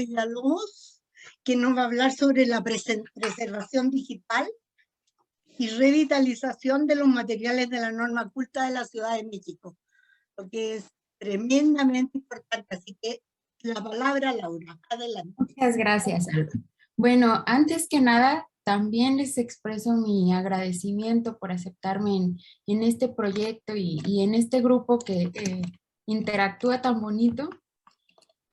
Villalobos, que nos va a hablar sobre la preservación digital y revitalización de los materiales de la norma culta de la Ciudad de México, lo que es tremendamente importante. Así que la palabra, Laura, adelante. Muchas gracias, Alba. Bueno, antes que nada, también les expreso mi agradecimiento por aceptarme en este proyecto y en este grupo que interactúa tan bonito.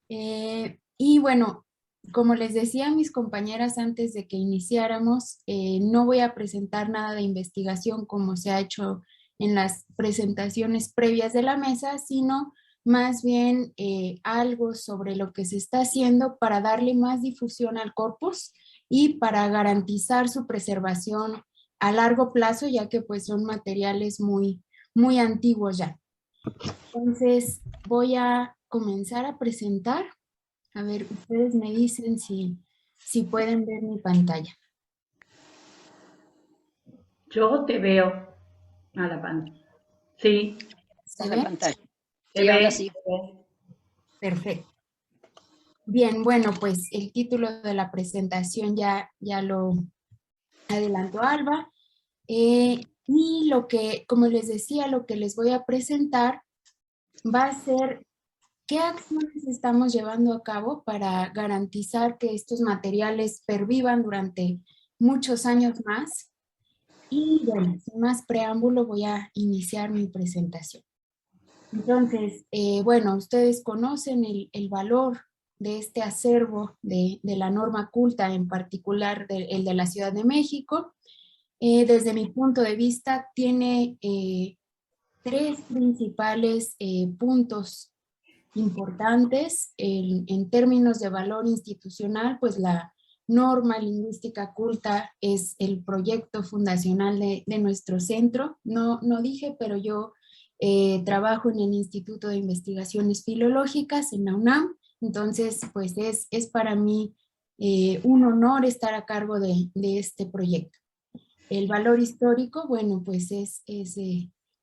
Y bueno, como les decía a mis compañeras antes de que iniciáramos, no voy a presentar nada de investigación como se ha hecho en las presentaciones previas de la mesa, sino más bien algo sobre lo que se está haciendo para darle más difusión al corpus y para garantizar su preservación a largo plazo, ya que pues son materiales muy antiguos ya. Entonces voy a comenzar a presentar. A ver, ustedes me dicen si pueden ver mi pantalla. Yo te veo a la pantalla. Sí. ¿Se ve? Pantalla. Se Sí, ve. ahora sí. Perfecto. Bien, bueno, pues el título de la presentación ya lo adelantó Alba. Y lo que, como les decía, lo que les voy a presentar va a ser qué acciones estamos llevando a cabo para garantizar que estos materiales pervivan durante muchos años más. Y bueno, sin más preámbulo voy a iniciar mi presentación. Entonces, bueno, ustedes conocen el valor de este acervo de la norma culta, en particular el de la Ciudad de México. Desde mi punto de vista, tiene tres principales puntos importantes en términos de valor institucional. Pues la norma lingüística culta es el proyecto fundacional de nuestro centro. No dije, pero yo trabajo en el Instituto de Investigaciones Filológicas en la UNAM, entonces pues es para mí un honor estar a cargo de este proyecto. El valor histórico, bueno, pues es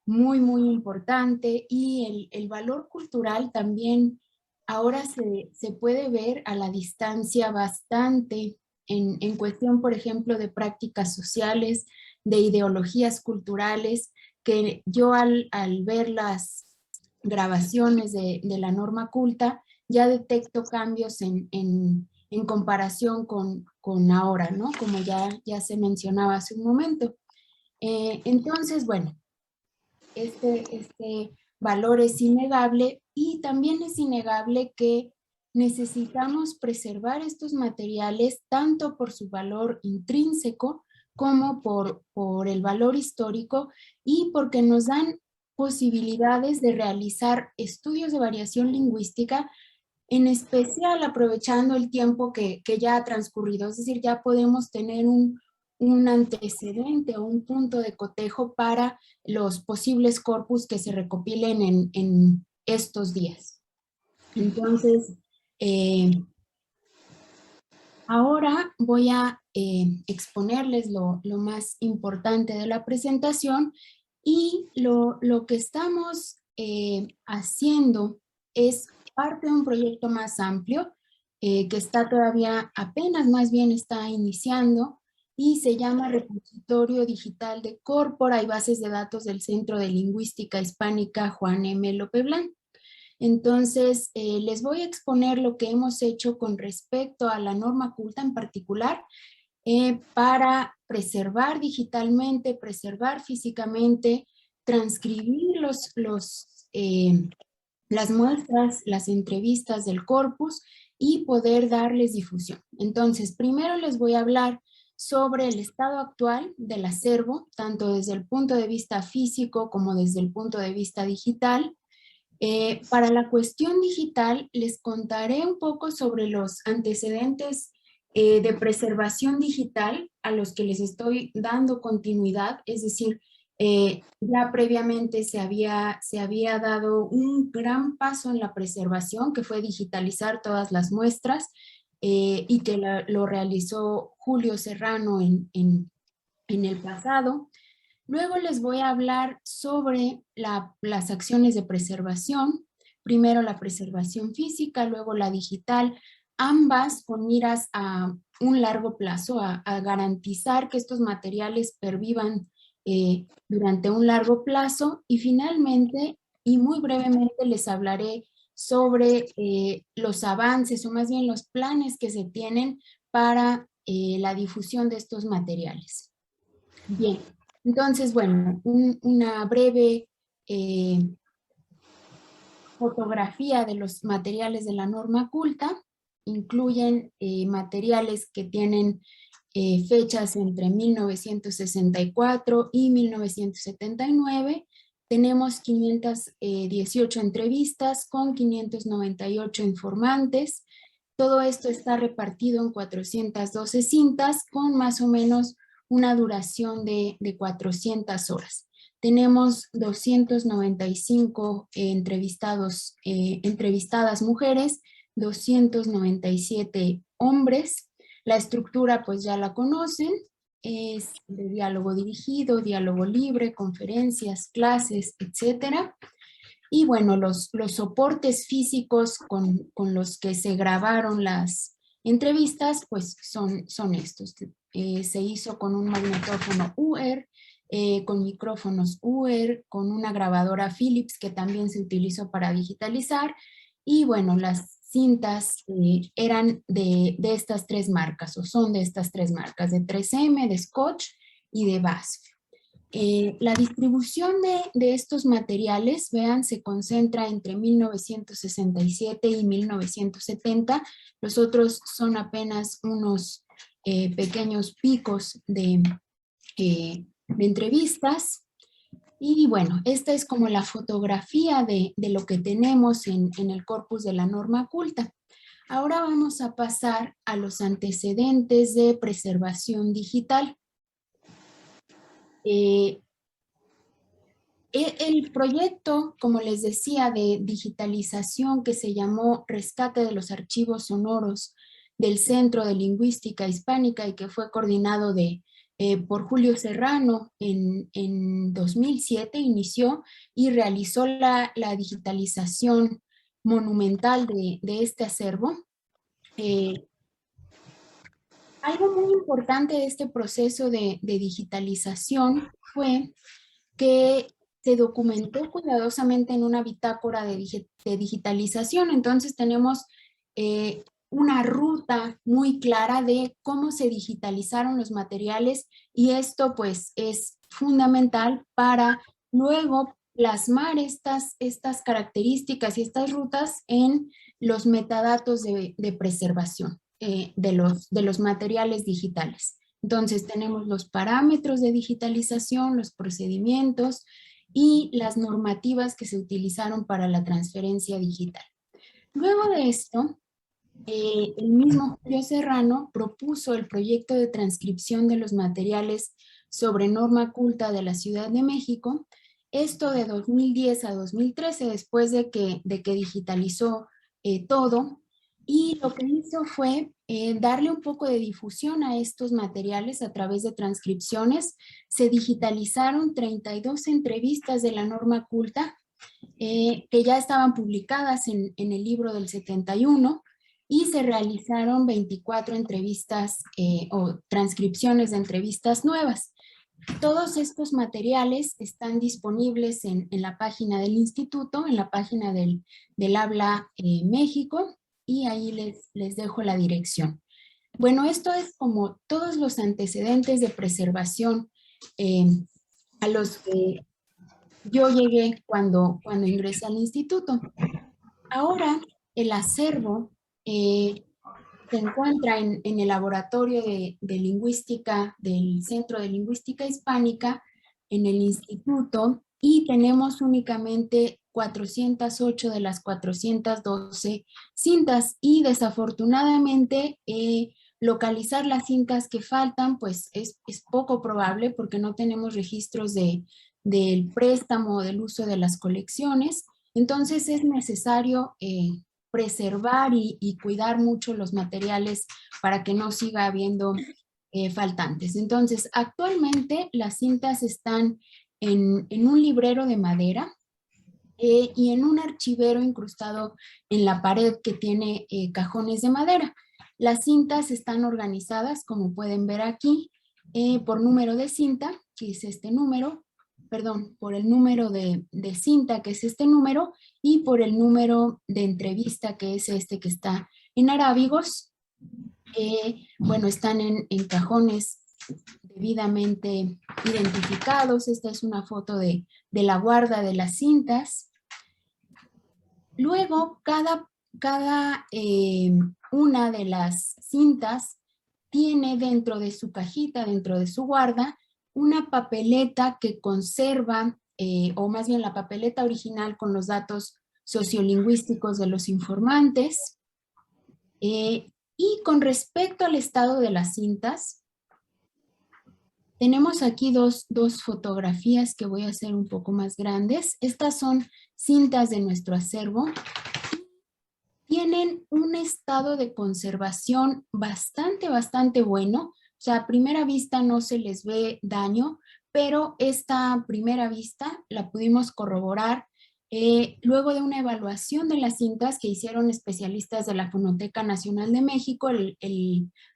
muy importante, y el valor cultural también ahora se puede ver a la distancia bastante en cuestión, por ejemplo, de prácticas sociales, de ideologías culturales, que yo al ver las grabaciones de la norma culta ya detecto cambios en comparación con ahora, ¿no? Como ya se mencionaba hace un momento. Entonces, bueno, este valor es innegable, y también es innegable que necesitamos preservar estos materiales tanto por su valor intrínseco como por el valor histórico, y porque nos dan posibilidades de realizar estudios de variación lingüística, en especial aprovechando el tiempo que ya ha transcurrido. Es decir, ya podemos tener un antecedente o un punto de cotejo para los posibles corpus que se recopilen en estos días. Entonces, ahora voy a exponerles lo más importante de la presentación, y lo que estamos haciendo es parte de un proyecto más amplio que está todavía apenas, más bien está iniciando, y se llama Repositorio Digital de Córpora y Bases de Datos del Centro de Lingüística Hispánica Juan M. Lopeblan. Entonces, les voy a exponer lo que hemos hecho con respecto a la norma culta en particular, para preservar digitalmente, preservar físicamente, transcribir las muestras, las entrevistas del corpus, y poder darles difusión. Entonces, primero les voy a hablar sobre el estado actual del acervo, tanto desde el punto de vista físico como desde el punto de vista digital. Para la cuestión digital, les contaré un poco sobre los antecedentes de preservación digital a los que les estoy dando continuidad. Es decir, ya previamente se había dado un gran paso en la preservación, que fue digitalizar todas las muestras, y que lo realizó Julio Serrano en el pasado. Luego les voy a hablar sobre las acciones de preservación. Primero la preservación física, luego la digital, ambas con miras a un largo plazo, a garantizar que estos materiales pervivan durante un largo plazo. Y finalmente, y muy brevemente, les hablaré sobre los avances o más bien los planes que se tienen para la difusión de estos materiales. Bien, entonces, bueno, una breve fotografía de los materiales de la norma culta. Incluyen materiales que tienen fechas entre 1964 y 1979. Tenemos 518 entrevistas con 598 informantes. Todo esto está repartido en 412 cintas con más o menos una duración de 400 horas. Tenemos 295 entrevistadas mujeres, 297 hombres. La estructura pues ya la conocen, es de diálogo dirigido, diálogo libre, conferencias, clases, etcétera. Y bueno, los soportes físicos con los que se grabaron las entrevistas pues son estos. Se hizo con un magnetófono UR, con micrófonos UR, con una grabadora Philips que también se utilizó para digitalizar. Y bueno, las cintas eran de estas tres marcas, o son de estas tres marcas, de 3M, de Scotch y de BASF. La distribución de estos materiales, vean, se concentra entre 1967 y 1970. Los otros son apenas unos pequeños picos de entrevistas. Y bueno, esta es como la fotografía de lo que tenemos en el corpus de la norma culta. Ahora vamos a pasar a los antecedentes de preservación digital. El proyecto, como les decía, de digitalización que se llamó Rescate de los Archivos Sonoros del Centro de Lingüística Hispánica y que fue coordinado por Julio Serrano en 2007, inició y realizó la digitalización monumental de este acervo. Algo muy importante de este proceso de digitalización fue que se documentó cuidadosamente en una bitácora de digitalización. Entonces tenemos una ruta muy clara de cómo se digitalizaron los materiales y esto pues es fundamental para luego plasmar estas características y estas rutas en los metadatos de preservación de los materiales digitales. Entonces tenemos los parámetros de digitalización, los procedimientos y las normativas que se utilizaron para la transferencia digital. Luego de esto, el mismo Julio Serrano propuso el proyecto de transcripción de los materiales sobre norma culta de la Ciudad de México, esto de 2010 a 2013, después de que digitalizó todo. Y lo que hizo fue darle un poco de difusión a estos materiales a través de transcripciones. Se digitalizaron 32 entrevistas de la norma culta que ya estaban publicadas en el libro del 71 y se realizaron 24 entrevistas o transcripciones de entrevistas nuevas. Todos estos materiales están disponibles en la página del instituto, en la página del Habla México, y ahí les dejo la dirección. Bueno, esto es como todos los antecedentes de preservación a los que yo llegué cuando ingresé al instituto. Ahora el acervo se encuentra en el laboratorio de lingüística del Centro de Lingüística Hispánica en el instituto y tenemos únicamente 408 de las 412 cintas y desafortunadamente localizar las cintas que faltan pues es poco probable porque no tenemos registros del préstamo o del uso de las colecciones. Entonces es necesario preservar y cuidar mucho los materiales para que no siga habiendo faltantes. Entonces, actualmente las cintas están en un librero de madera y en un archivero incrustado en la pared que tiene cajones de madera. Las cintas están organizadas, como pueden ver aquí, por número de cinta, que es este número, perdón, por el número de cinta, que es este número, y por el número de entrevista, que es este que está en arábigos. Bueno, están en cajones debidamente identificados. Esta es una foto de la guarda de las cintas. Luego, cada una de las cintas tiene dentro de su cajita, dentro de su guarda, una papeleta que conserva, o más bien la papeleta original con los datos sociolingüísticos de los informantes. Y con respecto al estado de las cintas, tenemos aquí dos fotografías que voy a hacer un poco más grandes. Estas son cintas de nuestro acervo. Tienen un estado de conservación bastante bueno. O sea, a primera vista no se les ve daño, pero esta primera vista la pudimos corroborar luego de una evaluación de las cintas que hicieron especialistas de la Fonoteca Nacional de México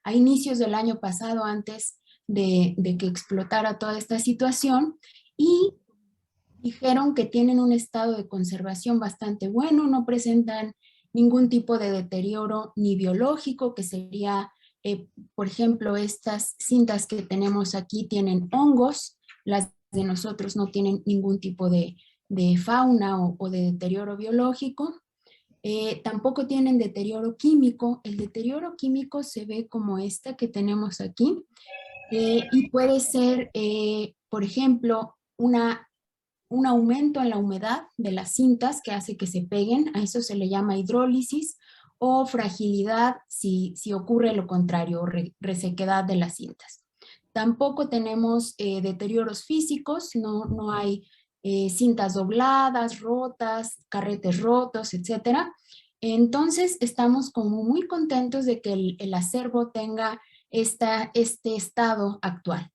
a inicios del año pasado, antes de que explotara toda esta situación, y dijeron que tienen un estado de conservación bastante bueno, no presentan ningún tipo de deterioro ni biológico, que sería, por ejemplo, estas cintas que tenemos aquí tienen hongos, las de nosotros no tienen ningún tipo de fauna o de deterioro biológico. Tampoco tienen deterioro químico. El deterioro químico se ve como esta que tenemos aquí, y puede ser, por ejemplo, un aumento en la humedad de las cintas que hace que se peguen, a eso se le llama hidrólisis, o fragilidad si ocurre lo contrario, resequedad de las cintas. Tampoco tenemos deterioros físicos, no hay cintas dobladas, rotas, carretes rotos, etc. Entonces estamos como muy contentos de que el acervo tenga este estado actual.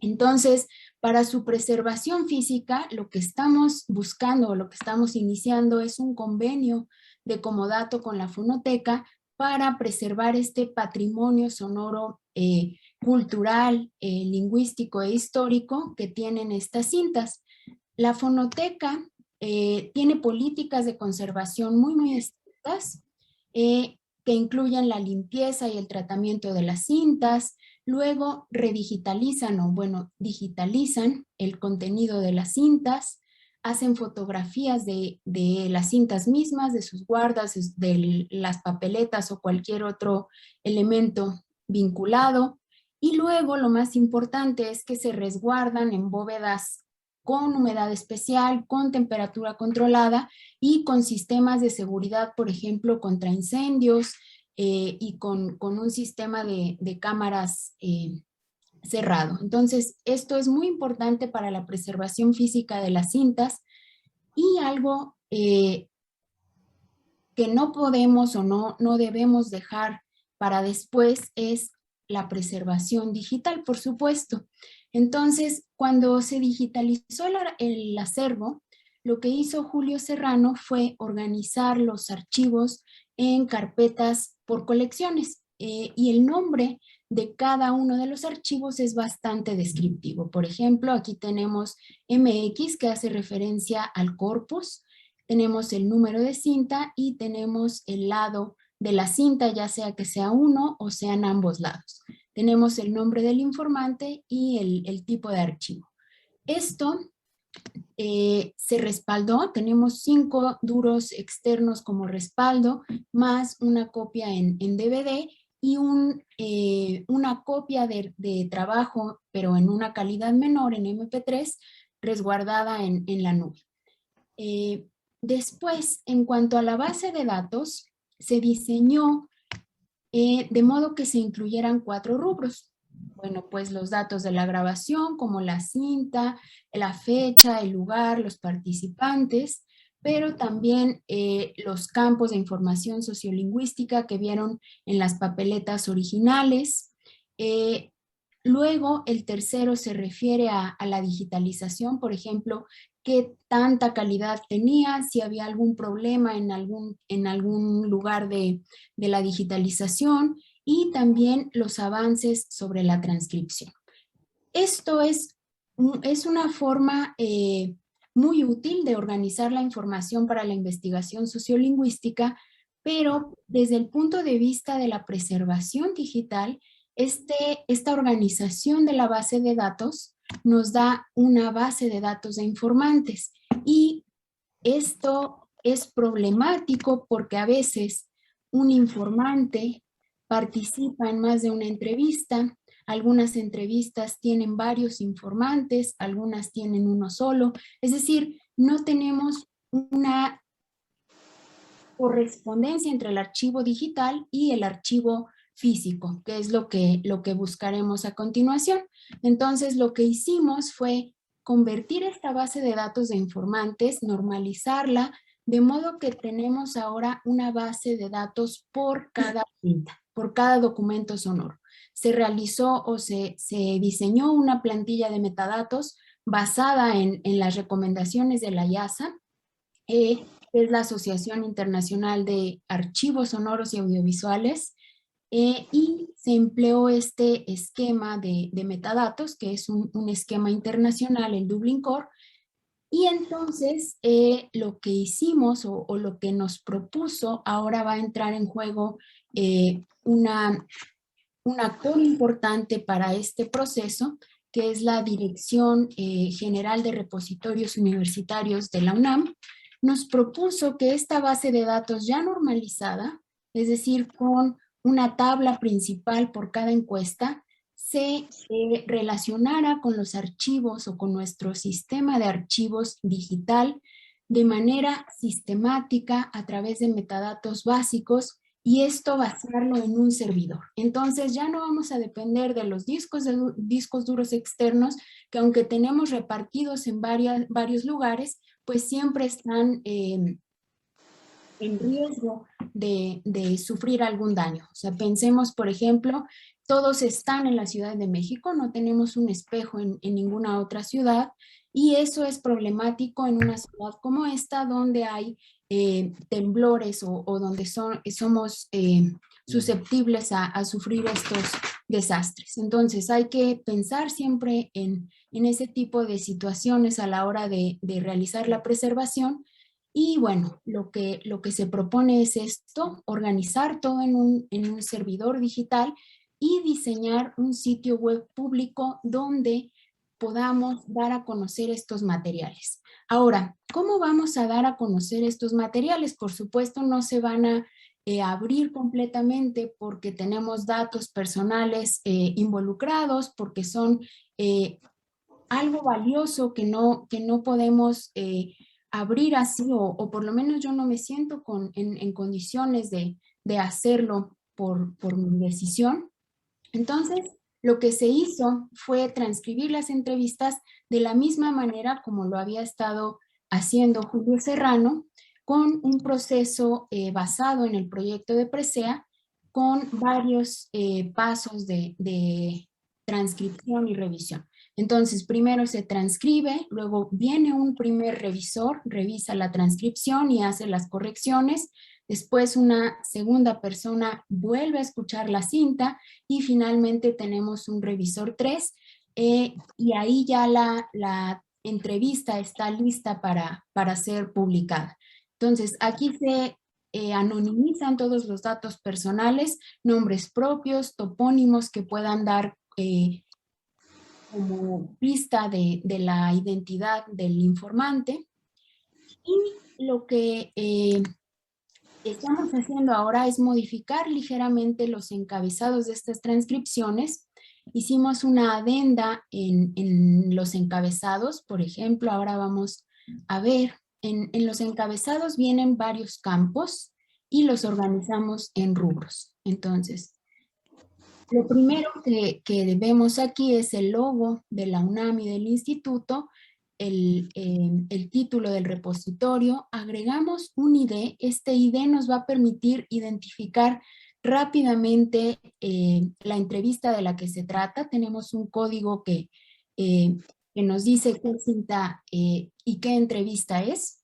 Entonces, para su preservación física, lo que estamos buscando o lo que estamos iniciando es un convenio de comodato con la Fonoteca para preservar este patrimonio sonoro, cultural, lingüístico e histórico que tienen estas cintas. La Fonoteca tiene políticas de conservación muy estrictas, que incluyen la limpieza y el tratamiento de las cintas. Luego redigitalizan digitalizan el contenido de las cintas, hacen fotografías de las cintas mismas, de sus guardas, de las papeletas o cualquier otro elemento vinculado. Y luego lo más importante es que se resguardan en bóvedas con humedad especial, con temperatura controlada y con sistemas de seguridad, por ejemplo, contra incendios, y con un sistema de cámaras cerrado. Entonces, esto es muy importante para la preservación física de las cintas, y algo que no podemos o no debemos dejar para después es la preservación digital, por supuesto. Entonces, cuando se digitalizó el acervo, lo que hizo Julio Serrano fue organizar los archivos en carpetas por colecciones, y el nombre de cada uno de los archivos es bastante descriptivo. Por ejemplo, aquí tenemos MX, que hace referencia al corpus, tenemos el número de cinta y tenemos el lado de la cinta, ya sea que sea uno o sean ambos lados. Tenemos el nombre del informante y el tipo de archivo. Esto se respaldó, tenemos 5 duros externos como respaldo, más una copia en DVD y una copia de trabajo, pero en una calidad menor, en MP3, resguardada en la nube. Después, en cuanto a la base de datos, se diseñó de modo que se incluyeran 4 rubros. Bueno, pues los datos de la grabación, como la cinta, la fecha, el lugar, los participantes, pero también los campos de información sociolingüística que vieron en las papeletas originales. Luego, el tercero se refiere a la digitalización, por ejemplo, qué tanta calidad tenía, si había algún problema en algún lugar de la digitalización y también los avances sobre la transcripción. Esto es una forma muy útil de organizar la información para la investigación sociolingüística, pero desde el punto de vista de la preservación digital, esta organización de la base de datos nos da una base de datos de informantes y esto es problemático porque a veces un informante participa en más de una entrevista. Algunas entrevistas tienen varios informantes, algunas tienen uno solo. Es decir, no tenemos una correspondencia entre el archivo digital y el archivo físico, que es lo que buscaremos a continuación. Entonces, lo que hicimos fue convertir esta base de datos de informantes, normalizarla, de modo que tenemos ahora una base de datos por cada cinta, por cada documento sonoro. Se realizó o se diseñó una plantilla de metadatos basada en las recomendaciones de la IASA, es la Asociación Internacional de Archivos Sonoros y Audiovisuales, y se empleó este esquema de metadatos, que es un esquema internacional, el Dublin Core, y entonces lo que hicimos o lo que nos propuso, ahora va a entrar en juego un actor importante para este proceso, que es la Dirección General de Repositorios Universitarios de la UNAM, nos propuso que esta base de datos ya normalizada, es decir, con una tabla principal por cada encuesta, se relacionara con los archivos o con nuestro sistema de archivos digital de manera sistemática a través de metadatos básicos y esto basarlo en un servidor. Entonces ya no vamos a depender de los discos duros externos que aunque tenemos repartidos en varios lugares, pues siempre están en riesgo de sufrir algún daño. O sea, pensemos, por ejemplo, todos están en la Ciudad de México, no tenemos un espejo en ninguna otra ciudad y eso es problemático en una ciudad como esta donde hay temblores o donde somos susceptibles a sufrir estos desastres. Entonces hay que pensar siempre en ese tipo de situaciones a la hora de realizar la preservación. Y bueno, lo que se propone es esto, organizar todo en un servidor digital y diseñar un sitio web público donde podamos dar a conocer estos materiales. Ahora, ¿cómo vamos a dar a conocer estos materiales? Por supuesto, no se van a abrir completamente porque tenemos datos personales involucrados, porque son algo valioso que no podemos abrir así, o por lo menos yo no me siento en condiciones de hacerlo por mi decisión. Entonces, lo que se hizo fue transcribir las entrevistas de la misma manera como lo había estado haciendo Julio Serrano, con un proceso basado en el proyecto de Presea, con varios pasos de transcripción y revisión. Entonces, primero se transcribe, luego viene un primer revisor, revisa la transcripción y hace las correcciones. Después una segunda persona vuelve a escuchar la cinta y finalmente tenemos un revisor 3 y ahí ya la entrevista está lista para ser publicada. Entonces, aquí se anonimizan todos los datos personales, nombres propios, topónimos que puedan dar como pista de la identidad del informante. Y lo que estamos haciendo ahora es modificar ligeramente los encabezados de estas transcripciones. Hicimos una adenda en los encabezados, por ejemplo, ahora vamos a ver, en los encabezados vienen varios campos y los organizamos en rubros. Entonces, lo primero que vemos aquí es el logo de la UNAM y del instituto, el título del repositorio, agregamos un ID. Este ID nos va a permitir identificar rápidamente la entrevista de la que se trata. Tenemos un código que que nos dice qué cinta y qué entrevista es.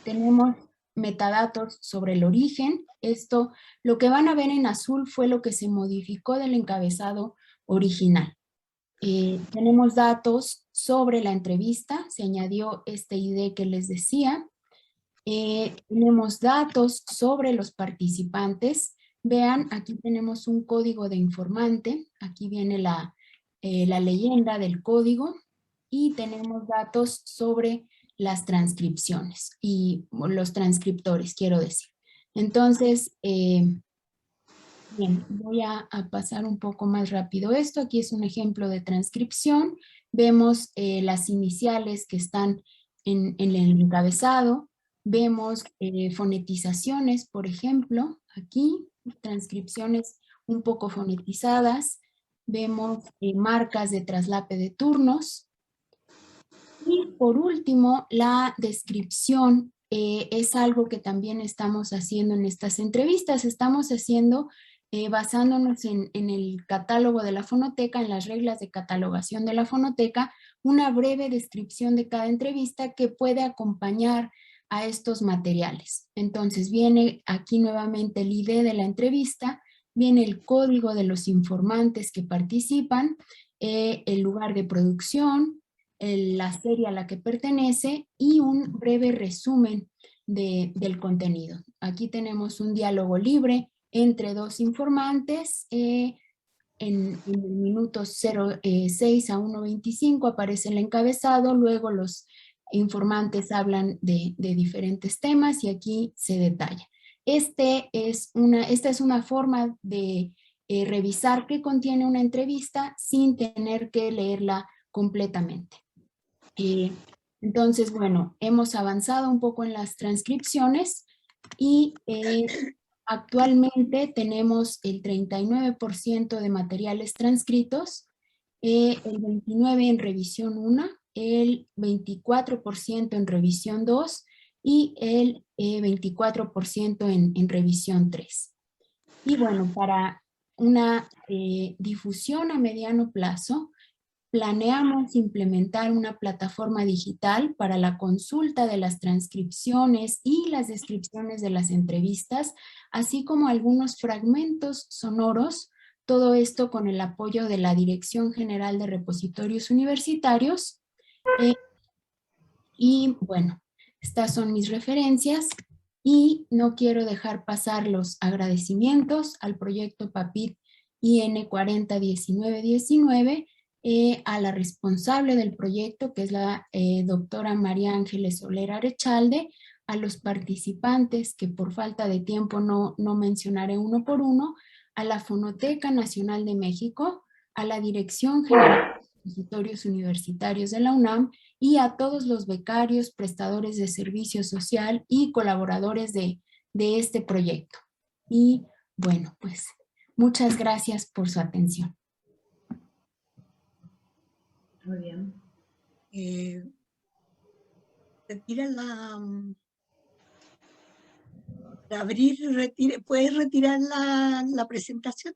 Tenemos metadatos sobre el origen. Esto, lo que van a ver en azul fue lo que se modificó del encabezado original. Tenemos datos sobre la entrevista, se añadió este ID que les decía. Tenemos datos sobre los participantes. Vean, aquí tenemos un código de informante. Aquí viene la leyenda del código. Y tenemos datos sobre las transcripciones y los transcriptores, quiero decir. Entonces, bien, voy a pasar un poco más rápido esto. Aquí es un ejemplo de transcripción. Vemos las iniciales que están en el encabezado. Vemos fonetizaciones, por ejemplo, aquí, transcripciones un poco fonetizadas. Vemos marcas de traslape de turnos. Y por último, la descripción es algo que también estamos haciendo en estas entrevistas. Estamos haciendo, basándonos en el catálogo de la fonoteca, en las reglas de catalogación de la fonoteca, una breve descripción de cada entrevista que puede acompañar a estos materiales. Entonces viene aquí nuevamente el ID de la entrevista, viene el código de los informantes que participan, el lugar de producción, la serie a la que pertenece y un breve resumen del contenido. Aquí tenemos un diálogo libre entre dos informantes. En el minuto 06 a 1:25 aparece el encabezado, luego los informantes hablan de diferentes temas y aquí se detalla. Esta es una forma de revisar qué contiene una entrevista sin tener que leerla completamente. Entonces, bueno, hemos avanzado un poco en las transcripciones y actualmente tenemos el 39% de materiales transcritos, el 29% en revisión 1, el 24% en revisión 2 y el 24% en revisión 3. Y bueno, para una difusión a mediano plazo, planeamos implementar una plataforma digital para la consulta de las transcripciones y las descripciones de las entrevistas, así como algunos fragmentos sonoros, todo esto con el apoyo de la Dirección General de Repositorios Universitarios. Y bueno, estas son mis referencias y no quiero dejar pasar los agradecimientos al proyecto PAPIT IN 401919, a la responsable del proyecto, que es la doctora María Ángeles Soler Arechalde, a los participantes, que por falta de tiempo no mencionaré uno por uno, a la Fonoteca Nacional de México, a la Dirección General de Repositorios Universitarios de la UNAM y a todos los becarios, prestadores de servicio social y colaboradores de este proyecto. Y bueno, pues muchas gracias por su atención. Muy bien. Retira para abrir, ¿puedes retirar la presentación?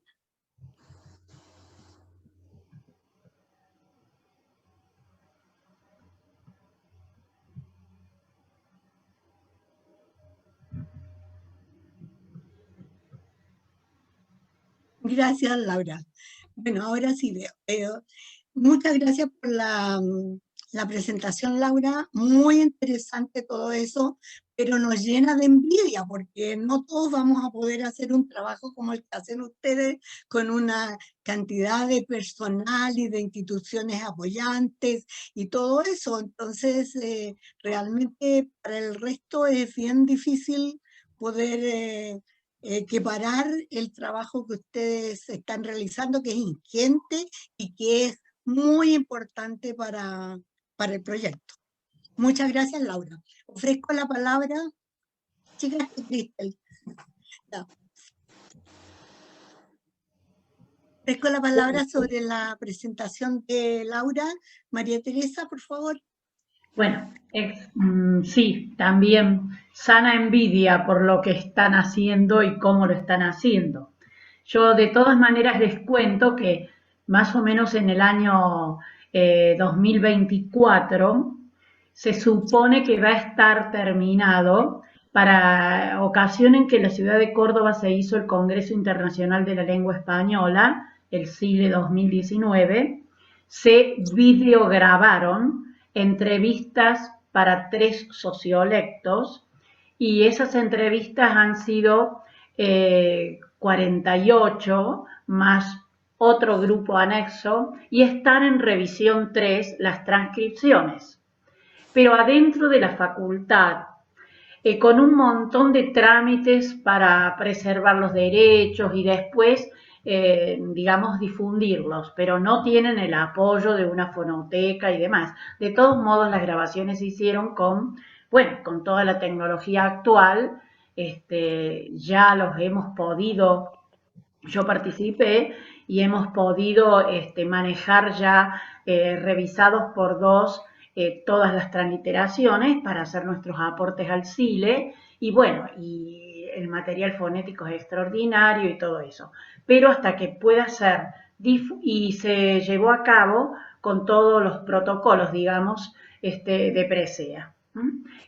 Gracias, Laura. Bueno, ahora sí veo. Muchas gracias por la presentación, Laura. Muy interesante todo eso, pero nos llena de envidia porque no todos vamos a poder hacer un trabajo como el que hacen ustedes con una cantidad de personal y de instituciones apoyantes y todo eso. Entonces, realmente para el resto es bien difícil poder equiparar el trabajo que ustedes están realizando, que es ingente y que es muy importante para el proyecto. Muchas gracias, Laura. Ofrezco la palabra, chicas, Cristel. No. Ofrezco la palabra sobre la presentación de Laura. María Teresa, por favor. Bueno, sí, también sana envidia por lo que están haciendo y cómo lo están haciendo. Yo de todas maneras les cuento que más o menos en el año 2024, se supone que va a estar terminado para ocasión en que la ciudad de Córdoba se hizo el Congreso Internacional de la Lengua Española, el CILE 2019, se videograbaron entrevistas para 3 sociolectos y esas entrevistas han sido 48 más otro grupo anexo y están en revisión 3 las transcripciones. Pero adentro de la facultad, con un montón de trámites para preservar los derechos y después, digamos, difundirlos, pero no tienen el apoyo de una fonoteca y demás. De todos modos, las grabaciones se hicieron con, bueno, con toda la tecnología actual, ya los hemos podido, yo participé y hemos podido manejar ya revisados por 2 todas las transliteraciones para hacer nuestros aportes al CILE y bueno, y el material fonético es extraordinario y todo eso. Pero hasta que pueda ser, y se llevó a cabo con todos los protocolos, digamos, de presea.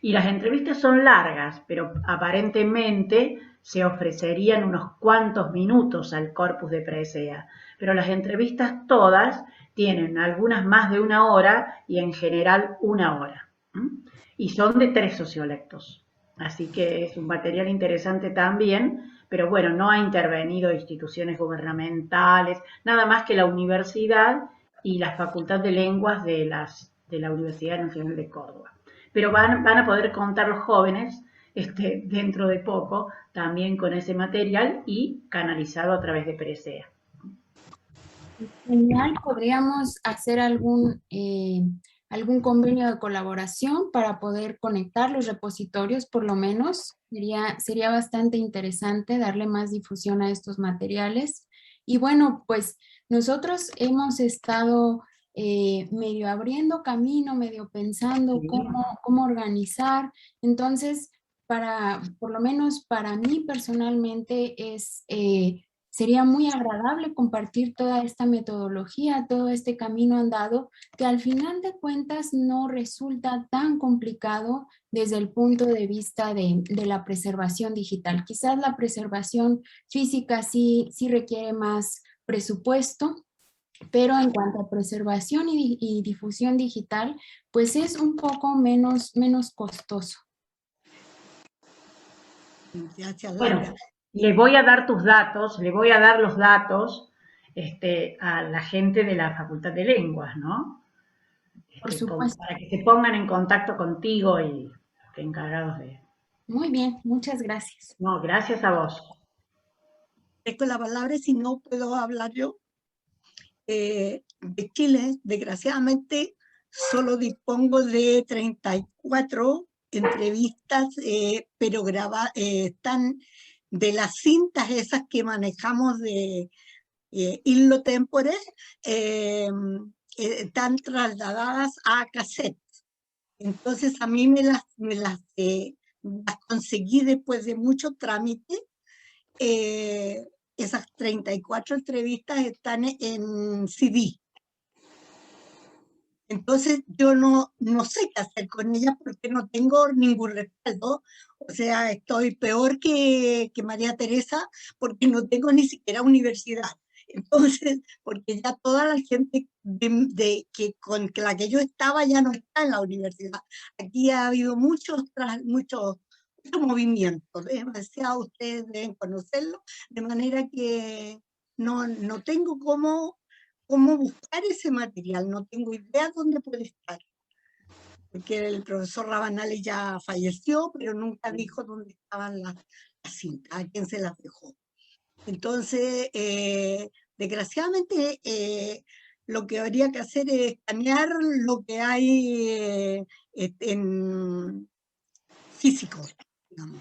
Y las entrevistas son largas, pero aparentemente se ofrecerían unos cuantos minutos al corpus de presea. Pero las entrevistas todas tienen algunas más de 1 hora y en general 1 hora. Y son de 3 sociolectos. Así que es un material interesante también, pero bueno, no ha intervenido instituciones gubernamentales, nada más que la universidad y la Facultad de Lenguas de la Universidad Nacional de Córdoba. Pero van a poder contar los jóvenes dentro de poco también con ese material y canalizado a través de presea. Genial, podríamos hacer algún convenio de colaboración para poder conectar los repositorios, por lo menos. Sería bastante interesante darle más difusión a estos materiales. Y bueno, pues nosotros hemos estado medio abriendo camino, medio pensando cómo organizar. Entonces, por lo menos para mí personalmente sería muy agradable compartir toda esta metodología, todo este camino andado, que al final de cuentas no resulta tan complicado desde el punto de vista de la preservación digital. Quizás la preservación física sí requiere más presupuesto, pero en cuanto a preservación y difusión digital, pues es un poco menos costoso. Gracias, Bueno, Laura. le voy a dar tus datos, le voy a dar los datos a la gente de la Facultad de Lenguas, ¿no? Por supuesto. Para que se pongan en contacto contigo y estén encargados de... Muy bien, muchas gracias. No, gracias a vos. Con la palabra, si no puedo hablar yo. De Chile, desgraciadamente, solo dispongo de 34 entrevistas, pero están de las cintas esas que manejamos de Illo Tempore, están trasladadas a cassette. Entonces a mí me las conseguí después de mucho trámite. Esas 34 entrevistas están en CD. Entonces yo no sé qué hacer con ellas porque no tengo ningún respaldo. O sea, estoy peor que María Teresa porque no tengo ni siquiera universidad. Entonces, porque ya toda la gente con la que yo estaba ya no está en la universidad. Aquí ha habido muchos movimientos, demasiado, ustedes deben conocerlo, de manera que no tengo cómo buscar ese material, no tengo idea dónde puede estar. Porque el profesor Rabanales ya falleció, pero nunca dijo dónde estaban las cintas, a quién se las dejó. Entonces, desgraciadamente, lo que habría que hacer es escanear lo que hay en físico.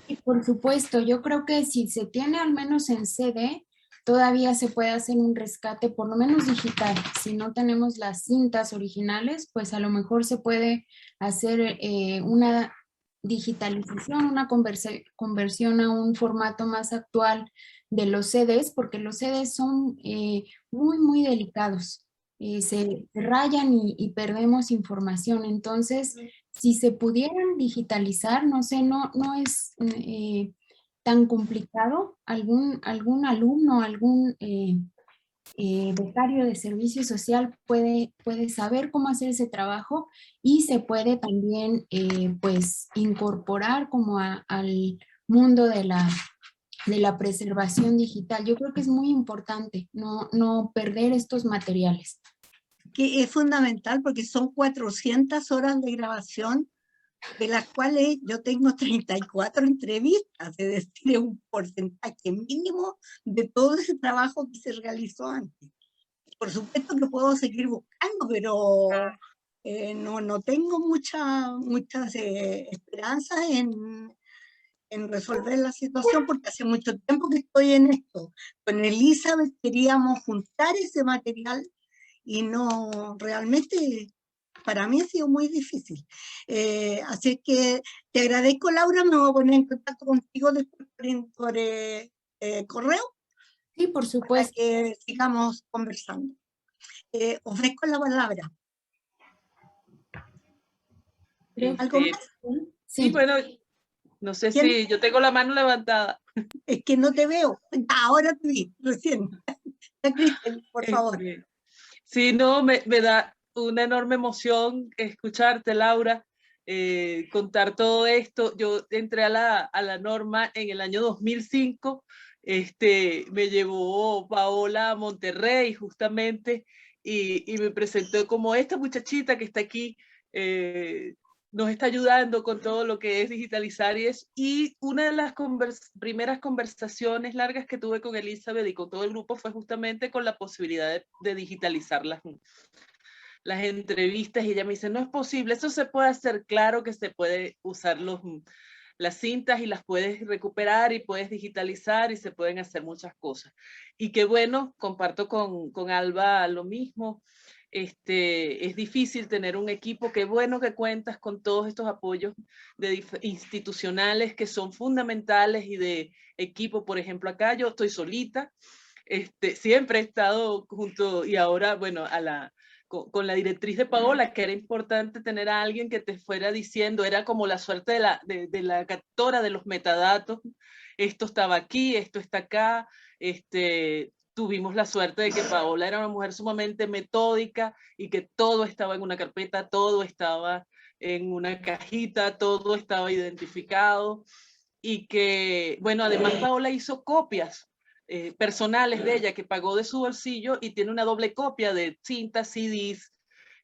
Y por supuesto, yo creo que si se tiene al menos en CD, todavía se puede hacer un rescate, por lo menos digital. Si no tenemos las cintas originales, pues a lo mejor se puede hacer una digitalización, una conversión a un formato más actual de los CDs, porque los CDs son muy delicados. se rayan y perdemos información. Entonces, si se pudieran digitalizar, no sé, no es tan complicado. Algún alumno, algún becario de servicio social puede saber cómo hacer ese trabajo y se puede también pues incorporar como al mundo de la preservación digital. Yo creo que es muy importante no perder estos materiales. Que es fundamental porque son 400 horas de grabación, de las cuales yo tengo 34 entrevistas, es decir, es un porcentaje mínimo de todo ese trabajo que se realizó antes. Por supuesto que puedo seguir buscando, pero no tengo muchas esperanzas en resolver la situación, porque hace mucho tiempo que estoy en esto. Con Elizabeth queríamos juntar ese material y no, realmente para mí ha sido muy difícil. Así que te agradezco, Laura, me voy a poner en contacto contigo después por correo. Sí, por Para supuesto. que sigamos conversando. Ofrezco la palabra. ¿Algo más? Sí, bueno, no sé ¿Quién? si yo tengo la mano levantada. Es que no te veo. Ahora te vi, recién. Cristian, por favor. Sí, no, me da una enorme emoción escucharte, Laura, contar todo esto. Yo entré a la norma en el año 2005, me llevó Paola a Monterrey justamente y me presentó como esta muchachita que está aquí, nos está ayudando con todo lo que es digitalizar y una de las primeras conversaciones largas que tuve con Elizabeth y con todo el grupo fue justamente con la posibilidad de digitalizar las entrevistas, y ella me dice, no es posible, eso se puede hacer, claro que se puede usar las cintas y las puedes recuperar y puedes digitalizar y se pueden hacer muchas cosas. Y qué bueno, comparto con Alba lo mismo. Es difícil tener un equipo, qué bueno que cuentas con todos estos apoyos institucionales que son fundamentales y de equipo. Por ejemplo, acá yo estoy solita, siempre he estado junto y ahora, bueno, con la directriz de Paola, que era importante tener a alguien que te fuera diciendo, era como la suerte de la captora de los metadatos, esto estaba aquí, esto está acá, tuvimos la suerte de que Paola era una mujer sumamente metódica y que todo estaba en una carpeta, todo estaba en una cajita, todo estaba identificado y que, bueno, además Paola hizo copias personales de ella que pagó de su bolsillo y tiene una doble copia de cintas, CDs,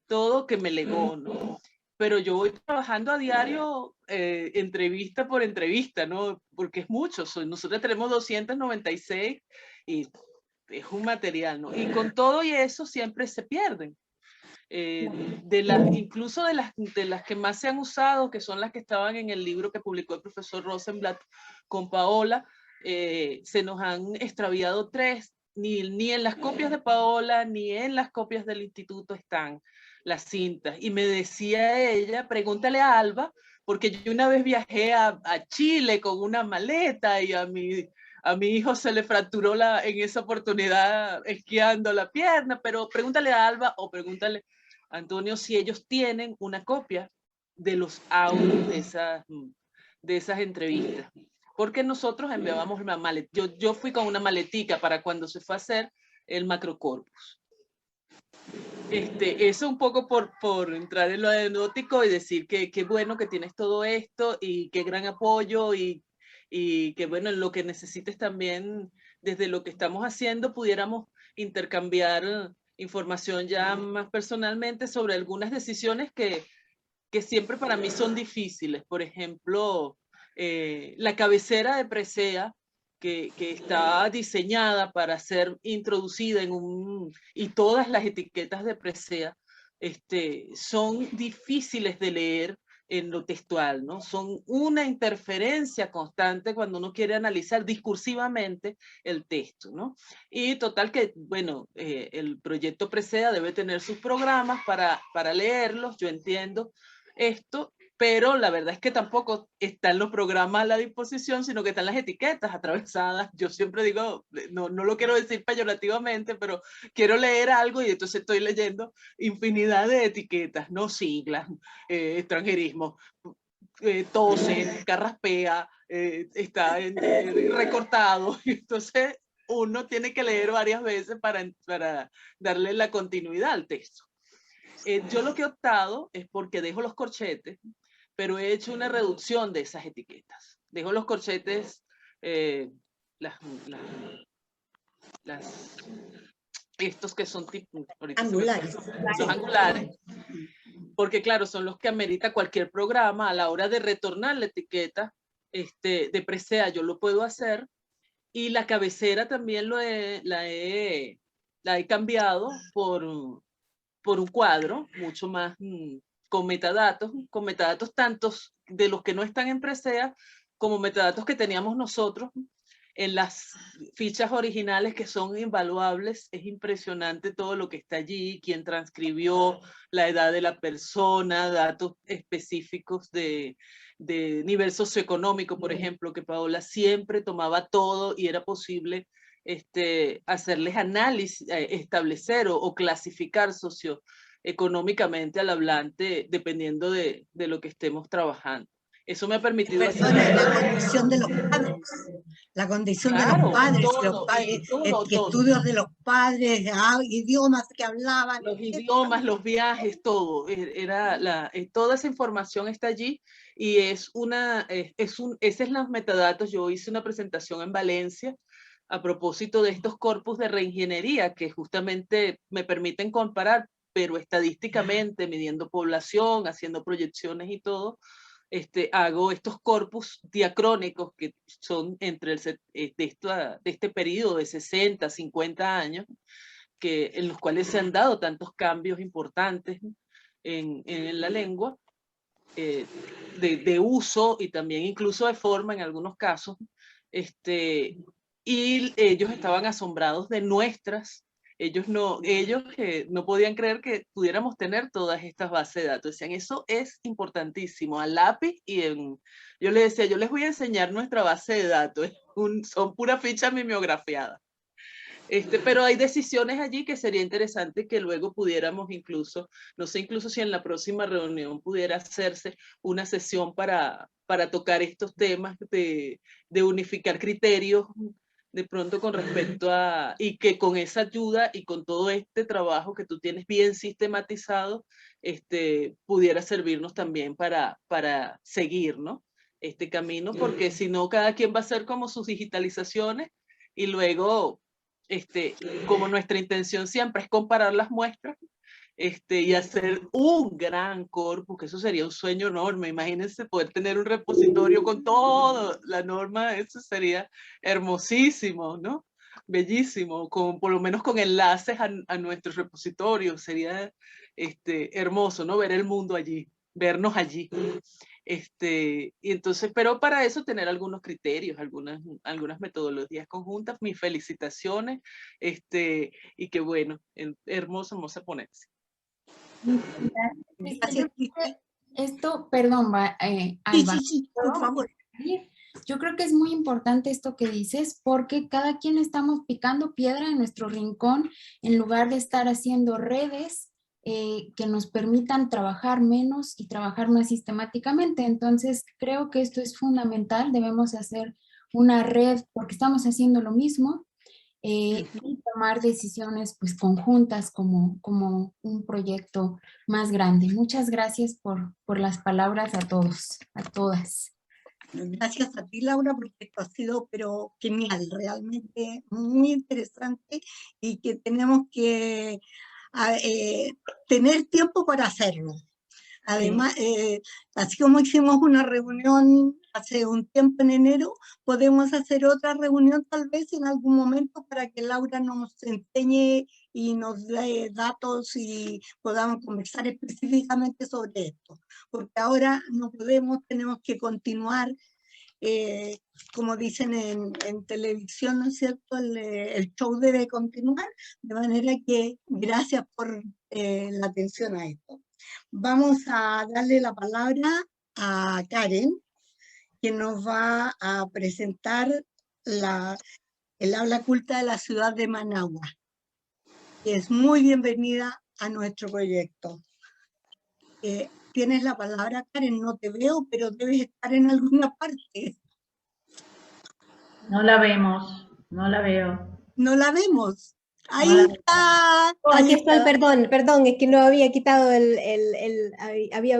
todo que me legó, ¿no? Pero yo voy trabajando a diario entrevista por entrevista, ¿no? Porque es mucho, nosotros tenemos 296 y es un material, ¿no? Y con todo y eso siempre se pierden. Incluso de las que más se han usado, que son las que estaban en el libro que publicó el profesor Rosenblatt con Paola, se nos han extraviado 3, ni en las copias de Paola, ni en las copias del instituto están las cintas. Y me decía ella, pregúntale a Alba, porque yo una vez viajé a Chile con una maleta y a mi hijo se le fracturó en esa oportunidad esquiando la pierna, pero pregúntale a Alba o pregúntale a Antonio si ellos tienen una copia de los audios de esas entrevistas. Porque nosotros enviábamos una maleta. Yo fui con una maletica para cuando se fue a hacer el macrocorpus. Eso un poco por entrar en lo anecdótico y decir que qué bueno que tienes todo esto y qué gran apoyo y que bueno, en lo que necesites también, desde lo que estamos haciendo, pudiéramos intercambiar información ya más personalmente sobre algunas decisiones que siempre para mí son difíciles. Por ejemplo, la cabecera de Presea, que está diseñada para ser introducida y todas las etiquetas de Presea son difíciles de leer en lo textual, ¿no? Son una interferencia constante cuando uno quiere analizar discursivamente el texto, ¿no? Y total que, bueno, el proyecto Presea debe tener sus programas para leerlos, yo entiendo esto, pero la verdad es que tampoco están los programas a la disposición, sino que están las etiquetas atravesadas. Yo siempre digo, no lo quiero decir peyorativamente, pero quiero leer algo y entonces estoy leyendo infinidad de etiquetas, no siglas, extranjerismo, tose, carraspea, está recortado. Entonces uno tiene que leer varias veces para darle la continuidad al texto. Yo lo que he optado es porque dejo los corchetes, pero he hecho una reducción de esas etiquetas. Dejo los corchetes, estos que son tipo, angulares. Los angulares, porque claro, son los que amerita cualquier programa a la hora de retornar la etiqueta de presea, yo lo puedo hacer, y la cabecera también la he cambiado por un cuadro mucho más con metadatos tantos de los que no están en presea como metadatos que teníamos nosotros en las fichas originales, que son invaluables. Es impresionante todo lo que está allí, quién transcribió, la edad de la persona, datos específicos de nivel socioeconómico, por ejemplo, que Paola siempre tomaba todo y era posible hacerles análisis, establecer o clasificar socioeconómicamente al hablante dependiendo de lo que estemos trabajando. Eso me ha permitido Perdona, la condición de los padres. La condición de los padres, estudios de los padres, idiomas que hablaban. Los idiomas, los viajes, todo. Toda esa información está allí y esa es los metadatos. Yo hice una presentación en Valencia a propósito de estos corpus de reingeniería que justamente me permiten comparar, pero estadísticamente, midiendo población, haciendo proyecciones y todo, hago estos corpus diacrónicos que son entre de este periodo de 60, 50 años, en los cuales se han dado tantos cambios importantes en la lengua, de uso y también incluso de forma en algunos casos, y ellos estaban asombrados de ellos que no podían creer que pudiéramos tener todas estas bases de datos. Decían, eso es importantísimo, a lápiz, yo les decía, yo les voy a enseñar nuestra base de datos, son puras fichas mimeografiadas. Pero hay decisiones allí que sería interesante que luego pudiéramos incluso, no sé, incluso si en la próxima reunión pudiera hacerse una sesión para tocar estos temas de unificar criterios de pronto con respecto y que con esa ayuda y con todo este trabajo que tú tienes bien sistematizado, pudiera servirnos también para seguir, ¿no? Este camino, porque si no, cada quien va a hacer como sus digitalizaciones y luego, como nuestra intención siempre es comparar las muestras, y hacer un gran corpus, que eso sería un sueño enorme. Imagínense poder tener un repositorio con toda la norma, eso sería hermosísimo, ¿no? Bellísimo, por lo menos con enlaces a nuestros repositorios, sería hermoso, ¿no? Ver el mundo allí, vernos allí. Y entonces, pero para eso tener algunos criterios, algunas metodologías conjuntas. Mis felicitaciones, y que bueno, hermosa ponencia. Gracias, esto, perdón, Alba, sí, por favor. Yo creo que es muy importante esto que dices, porque cada quien estamos picando piedra en nuestro rincón en lugar de estar haciendo redes que nos permitan trabajar menos y trabajar más sistemáticamente. Entonces, creo que esto es fundamental. Debemos hacer una red porque estamos haciendo lo mismo y tomar decisiones pues conjuntas como un proyecto más grande. Muchas gracias por las palabras a todos, a todas. Gracias a ti, Laura, porque esto ha sido pero genial, realmente muy interesante y que tenemos que tener tiempo para hacerlo. Además, así como hicimos una reunión hace un tiempo en enero, podemos hacer otra reunión tal vez en algún momento para que Laura nos enseñe y nos dé datos y podamos conversar específicamente sobre esto. Porque ahora no podemos, tenemos que continuar, como dicen en televisión, ¿no es cierto? El show debe continuar, de manera que gracias por la atención a esto. Vamos a darle la palabra a Karen, que nos va a presentar el aula culta de la ciudad de Managua. Es muy bienvenida a nuestro proyecto. Tienes la palabra, Karen, no te veo, pero debes estar en alguna parte. No la vemos, no la veo. No la vemos. Ahí No la está. Oh, ahí aquí estoy, está. perdón, es que no había quitado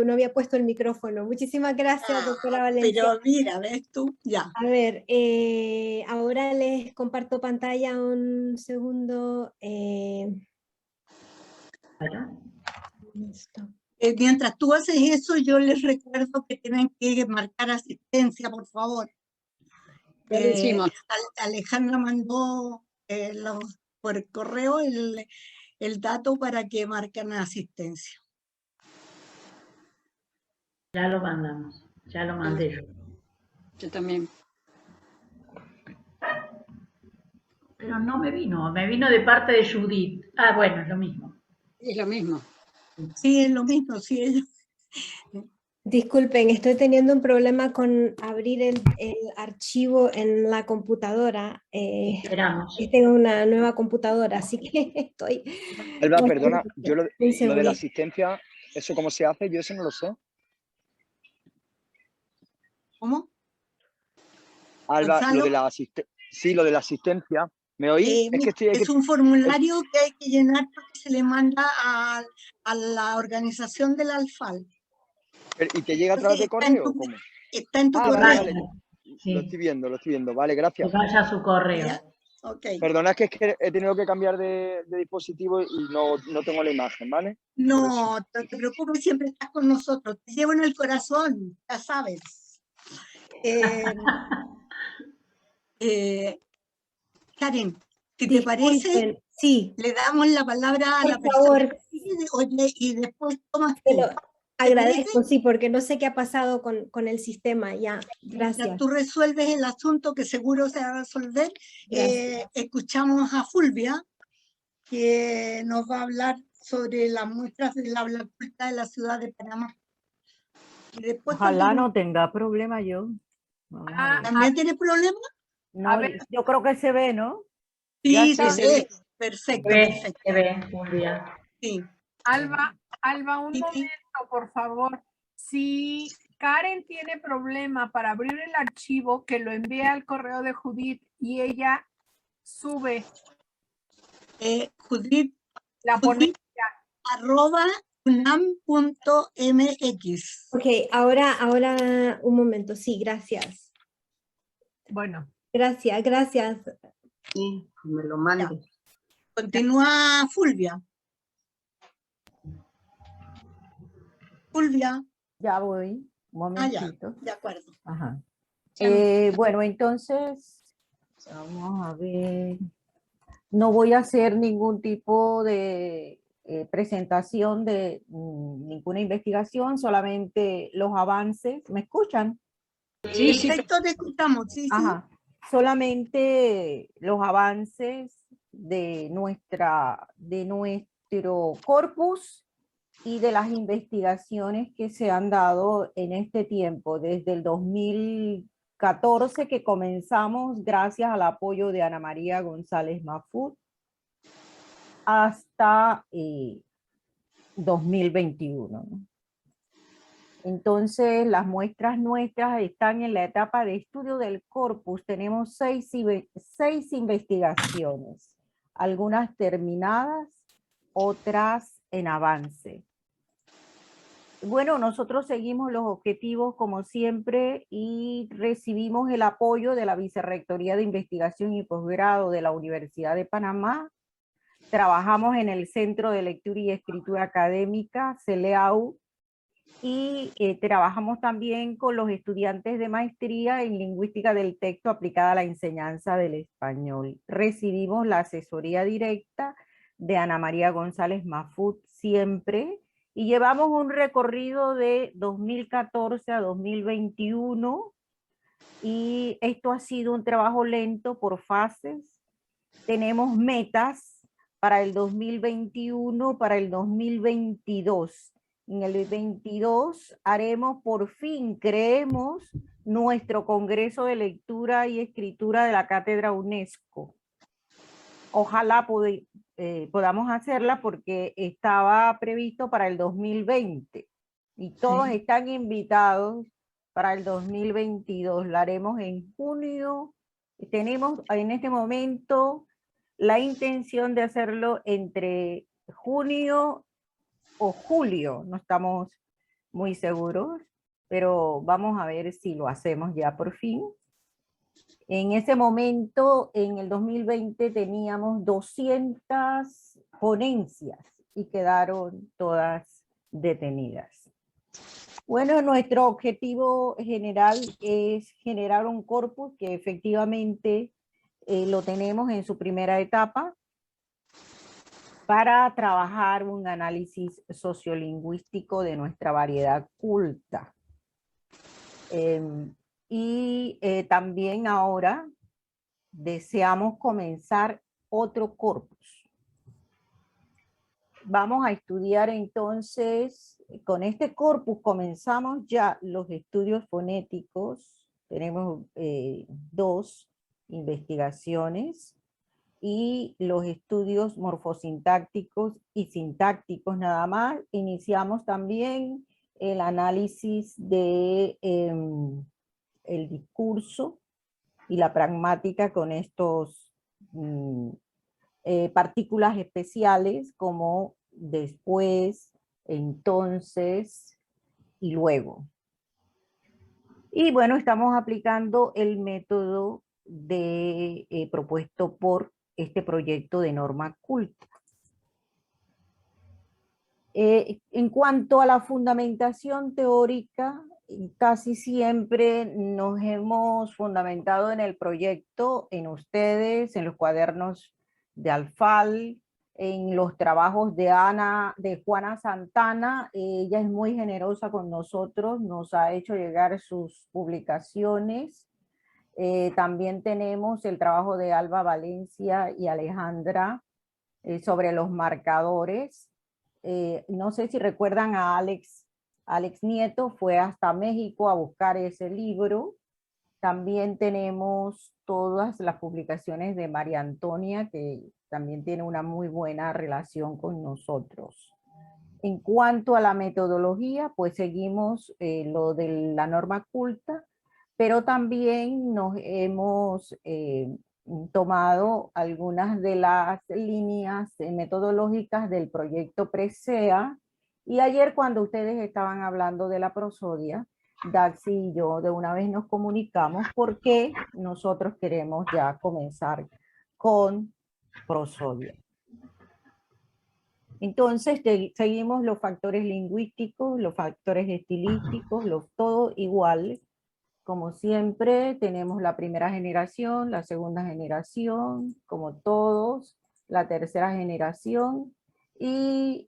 no había puesto el micrófono. Muchísimas gracias, doctora Valencia. Pero mira, ves tú, ya. A ver, ahora les comparto pantalla un segundo. Listo. Mientras tú haces eso, yo les recuerdo que tienen que marcar asistencia, por favor. Ya lo hicimos. Alejandra mandó por correo el dato para que marquen asistencia. Ya lo mandamos, ya lo mandé yo. Yo también. Pero no me vino de parte de Judith. Ah, bueno, es lo mismo. Es lo mismo. Sí, es lo mismo, sí, ellos. Disculpen, estoy teniendo un problema con abrir el archivo en la computadora. Esperamos. Tengo una nueva computadora, así que estoy... Alba, perdona, yo lo de la segundito. asistencia, ¿eso cómo se hace? Yo eso no lo sé. ¿Cómo? Alba, Gonzalo. lo de la asistencia. ¿Me oís? Es un formulario que hay que llenar porque se le manda a la organización del ALFAL. ¿Y te llega a través de correo o cómo? Está en tu Vale, correo. vale. Sí. Lo estoy viendo. Vale, gracias. Que vaya a su correo. Ya, ok. Perdona, es que he tenido que cambiar de dispositivo y no tengo la imagen, ¿vale? No, no te preocupes, siempre estás con nosotros. Te llevo en el corazón, ya sabes. Karen, si te parece, sí, le damos la palabra a por la persona favor. que sigue, oye, y después tomas tú. Te lo agradezco, sí, porque no sé qué ha pasado con el sistema, ya, gracias. Ya tú resuelves el asunto que seguro se va a resolver. Escuchamos a Fulvia, que nos va a hablar sobre las muestras del aula culta de la ciudad de Panamá. Y después Ojalá no tenga problema yo. ¿También tiene problemas? No, yo creo que se ve, ¿no? Sí, está. se ve. Perfecto, perfecto. Se ve, Julia. Sí. Alba, un Sí. momento, por favor. Si Karen tiene problema para abrir el archivo, que lo envíe al correo de Judith y ella sube Judith, la ponencia. @unam.mx. Ok, ahora un momento, sí, gracias. Bueno. Gracias. Sí, me lo mande. Continúa Fulvia. Fulvia. Ya voy, un momentito. De acuerdo. Ajá. Bueno, entonces, vamos a ver. No voy a hacer ningún tipo de presentación de ninguna investigación, solamente los avances. ¿Me escuchan? Sí, sí. Perfecto, te escuchamos. Sí, Ajá. Solamente los avances de nuestro corpus y de las investigaciones que se han dado en este tiempo, desde el 2014 que comenzamos gracias al apoyo de Ana María González Mafut hasta 2021. ¿no? Entonces, las muestras nuestras están en la etapa de estudio del corpus. Tenemos seis investigaciones, algunas terminadas, otras en avance. Bueno, nosotros seguimos los objetivos como siempre y recibimos el apoyo de la Vicerrectoría de Investigación y Posgrado de la Universidad de Panamá. Trabajamos en el Centro de Lectura y Escritura Académica, CELEAU, y trabajamos también con los estudiantes de maestría en lingüística del texto aplicada a la enseñanza del español. Recibimos la asesoría directa de Ana María González Mafut siempre y llevamos un recorrido de 2014 a 2021 y esto ha sido un trabajo lento por fases. Tenemos metas para el 2021, para el 2022. En el 22 haremos por fin, creemos, nuestro Congreso de Lectura y Escritura de la Cátedra UNESCO. Ojalá podamos hacerla porque estaba previsto para el 2020 y todos están invitados para el 2022. La haremos en junio. Tenemos en este momento la intención de hacerlo entre junio o julio, no estamos muy seguros, pero vamos a ver si lo hacemos ya por fin. En ese momento, en el 2020, teníamos 200 ponencias y quedaron todas detenidas. Bueno, nuestro objetivo general es generar un corpus que efectivamente lo tenemos en su primera etapa para trabajar un análisis sociolingüístico de nuestra variedad culta. También ahora deseamos comenzar otro corpus. Vamos a estudiar entonces, con este corpus comenzamos ya los estudios fonéticos. Tenemos 2 investigaciones y los estudios morfosintácticos y sintácticos nada más. Iniciamos también el análisis de el discurso y la pragmática con estos partículas especiales como después, entonces y luego. Y bueno, estamos aplicando el método propuesto por este proyecto de norma culta. En cuanto a la fundamentación teórica, casi siempre nos hemos fundamentado en el proyecto, en ustedes, en los cuadernos de Alfal, en los trabajos de Juana Santana. Ella es muy generosa con nosotros, nos ha hecho llegar sus publicaciones. También tenemos el trabajo de Alba Valencia y Alejandra sobre los marcadores. No sé si recuerdan a Alex Nieto, fue hasta México a buscar ese libro. También tenemos todas las publicaciones de María Antonia, que también tiene una muy buena relación con nosotros. En cuanto a la metodología, pues seguimos lo de la norma culta, pero también nos hemos tomado algunas de las líneas metodológicas del proyecto Presea, y ayer cuando ustedes estaban hablando de la prosodia, Daxi y yo de una vez nos comunicamos porque nosotros queremos ya comenzar con prosodia. Entonces seguimos los factores lingüísticos, los factores estilísticos, todo igual. Como siempre, tenemos la primera generación, la segunda generación, como todos, la tercera generación y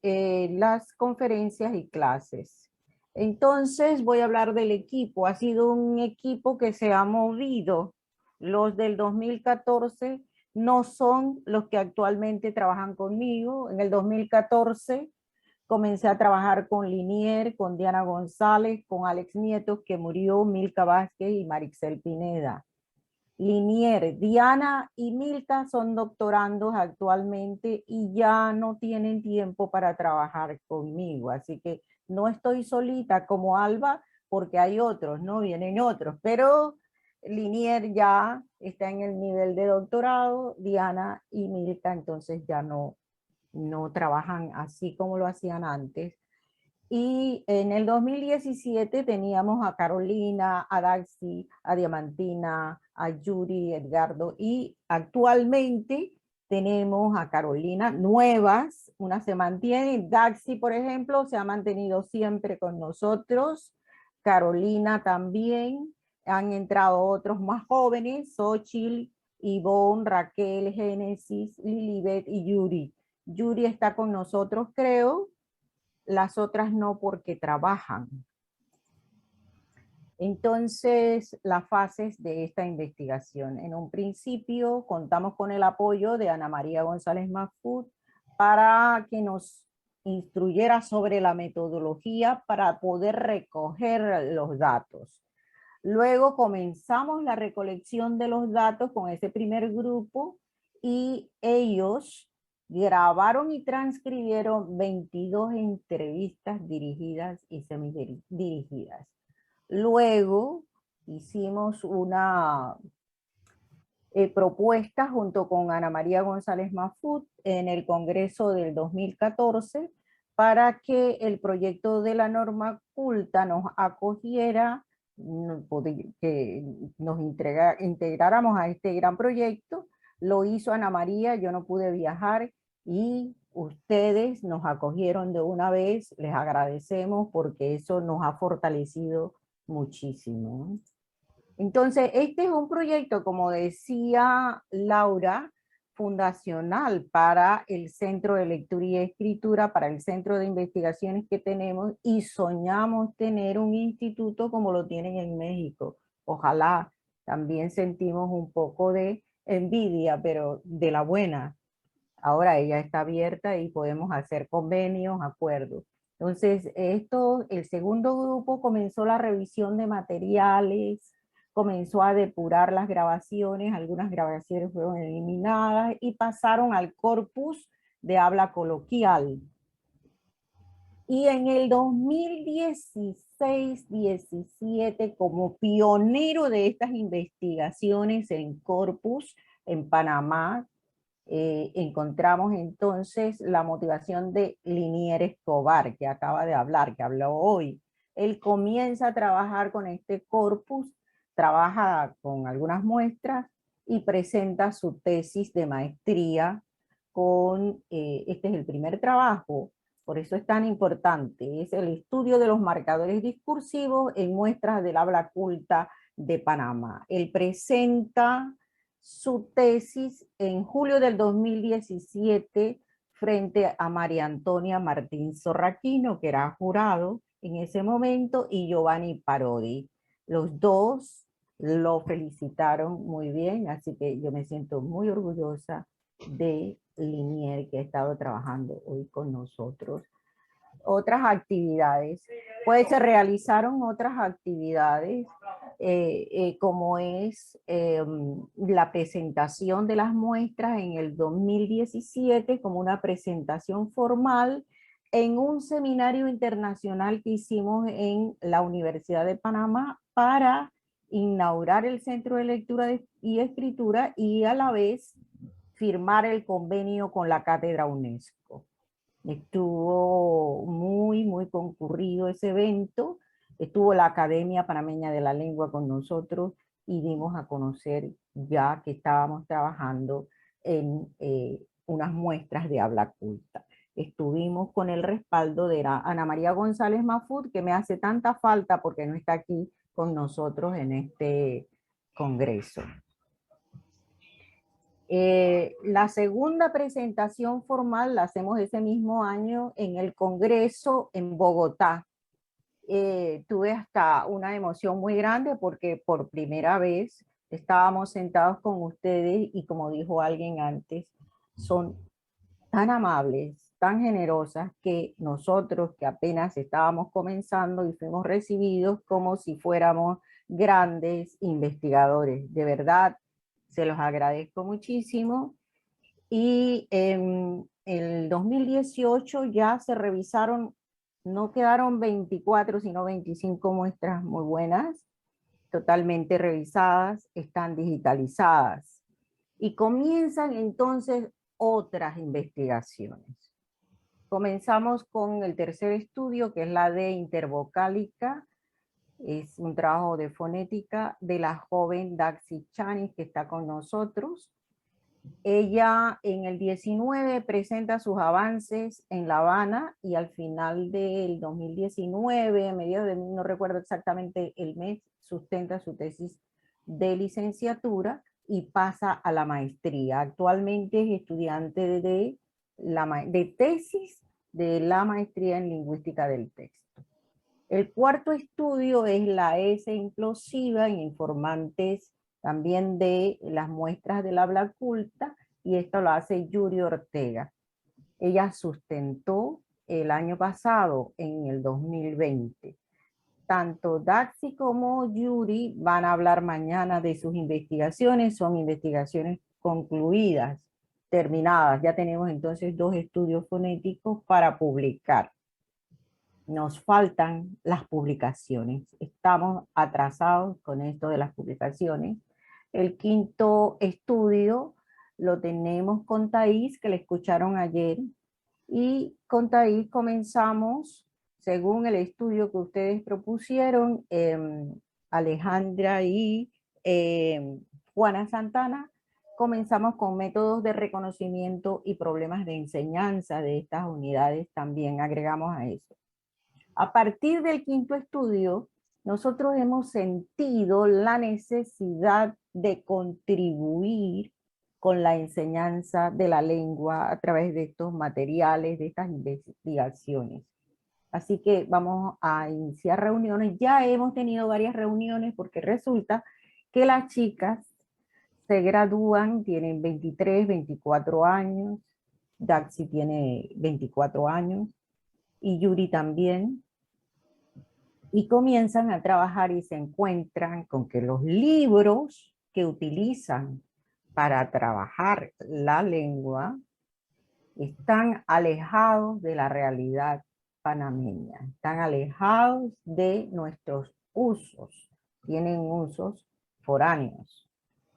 las conferencias y clases. Entonces voy a hablar del equipo. Ha sido un equipo que se ha movido. Los del 2014 no son los que actualmente trabajan conmigo. En el 2014 comencé a trabajar con Linier, con Diana González, con Alex Nieto, que murió, Milka Vázquez y Marixel Pineda. Linier, Diana y Milka son doctorandos actualmente y ya no tienen tiempo para trabajar conmigo. Así que no estoy solita como Alba, porque hay otros, ¿no? Vienen otros, pero Linier ya está en el nivel de doctorado, Diana y Milka entonces ya no trabajan así como lo hacían antes. Y en el 2017 teníamos a Carolina, a Daxi, a Diamantina, a Yuri, Edgardo, y actualmente tenemos a Carolina nuevas, una se mantiene, Daxi por ejemplo se ha mantenido siempre con nosotros, Carolina también, han entrado otros más jóvenes, Xochitl, Ivonne, Raquel, Génesis, Lilibet y Yuri. Yuri está con nosotros, creo. Las otras no porque trabajan. Entonces, las fases de esta investigación. En un principio, contamos con el apoyo de Ana María González Mahfoud para que nos instruyera sobre la metodología para poder recoger los datos. Luego comenzamos la recolección de los datos con ese primer grupo y ellos grabaron y transcribieron 22 entrevistas dirigidas y semidirigidas. Luego hicimos una propuesta junto con Ana María González Mafut en el Congreso del 2014 para que el proyecto de la norma culta nos acogiera, que nos integráramos a este gran proyecto. Lo hizo Ana María, yo no pude viajar y ustedes nos acogieron de una vez, les agradecemos porque eso nos ha fortalecido muchísimo. Entonces, este es un proyecto, como decía Laura, fundacional para el Centro de Lectura y Escritura, para el centro de investigaciones que tenemos, y soñamos tener un instituto como lo tienen en México. Ojalá. También sentimos un poco de envidia, pero de la buena. Ahora ella está abierta y podemos hacer convenios, acuerdos. Entonces, el segundo grupo comenzó la revisión de materiales, comenzó a depurar las grabaciones, algunas grabaciones fueron eliminadas y pasaron al corpus de habla coloquial. Y en el 2016-17, como pionero de estas investigaciones en corpus en Panamá, encontramos entonces la motivación de Linier Escobar, que acaba de hablar, que habló hoy. Él comienza a trabajar con este corpus, trabaja con algunas muestras y presenta su tesis de maestría con, este es el primer trabajo, por eso es tan importante, es el estudio de los marcadores discursivos en muestras del habla culta de Panamá. Él presenta su tesis en julio del 2017 frente a María Antonia Martín Zorraquino, que era jurado en ese momento, y Giovanni Parodi. Los dos lo felicitaron muy bien, así que yo me siento muy orgullosa de Linier, que ha estado trabajando hoy con nosotros. Otras actividades, pues se realizaron otras actividades como es la presentación de las muestras en el 2017 como una presentación formal en un seminario internacional que hicimos en la Universidad de Panamá para inaugurar el Centro de Lectura y Escritura y a la vez firmar el convenio con la Cátedra UNESCO. Estuvo muy concurrido ese evento, estuvo la Academia Panameña de la Lengua con nosotros y dimos a conocer ya que estábamos trabajando en unas muestras de habla culta. Estuvimos con el respaldo de Ana María González Mafut, que me hace tanta falta porque no está aquí con nosotros en este congreso. La segunda presentación formal la hacemos ese mismo año en el Congreso en Bogotá. Tuve hasta una emoción muy grande porque por primera vez estábamos sentados con ustedes y como dijo alguien antes, son tan amables, tan generosas que nosotros que apenas estábamos comenzando y fuimos recibidos como si fuéramos grandes investigadores. De verdad, se los agradezco muchísimo. Y en el 2018 ya se revisaron, no quedaron 24, sino 25 muestras muy buenas, totalmente revisadas, están digitalizadas. Y comienzan entonces otras investigaciones. Comenzamos con el tercer estudio, que es la de intervocálica. Es un trabajo de fonética de la joven Daxi Chanis, que está con nosotros. Ella en el 19 presenta sus avances en La Habana y al final del 2019, a mediados de, no recuerdo exactamente el mes, sustenta su tesis de licenciatura y pasa a la maestría. Actualmente es estudiante de tesis de la maestría en lingüística del texto. El cuarto estudio es la S implosiva en informantes también de las muestras del habla culta, y esto lo hace Yuri Ortega. Ella sustentó el año pasado, en el 2020. Tanto Daxi como Yuri van a hablar mañana de sus investigaciones. Son investigaciones concluidas, terminadas. Ya tenemos entonces 2 estudios fonéticos para publicar. Nos faltan las publicaciones. Estamos atrasados con esto de las publicaciones. El 5º estudio lo tenemos con Thais, que le escucharon ayer. Y con Thais comenzamos, según el estudio que ustedes propusieron, Alejandra y Juana Santana, comenzamos con métodos de reconocimiento y problemas de enseñanza de estas unidades, también agregamos a eso. A partir del 5º estudio, nosotros hemos sentido la necesidad de contribuir con la enseñanza de la lengua a través de estos materiales, de estas investigaciones. Así que vamos a iniciar reuniones. Ya hemos tenido varias reuniones porque resulta que las chicas se gradúan, tienen 23, 24 años, Daxi tiene 24 años y Yuri también, y comienzan a trabajar y se encuentran con que los libros que utilizan para trabajar la lengua están alejados de la realidad panameña, están alejados de nuestros usos, tienen usos foráneos.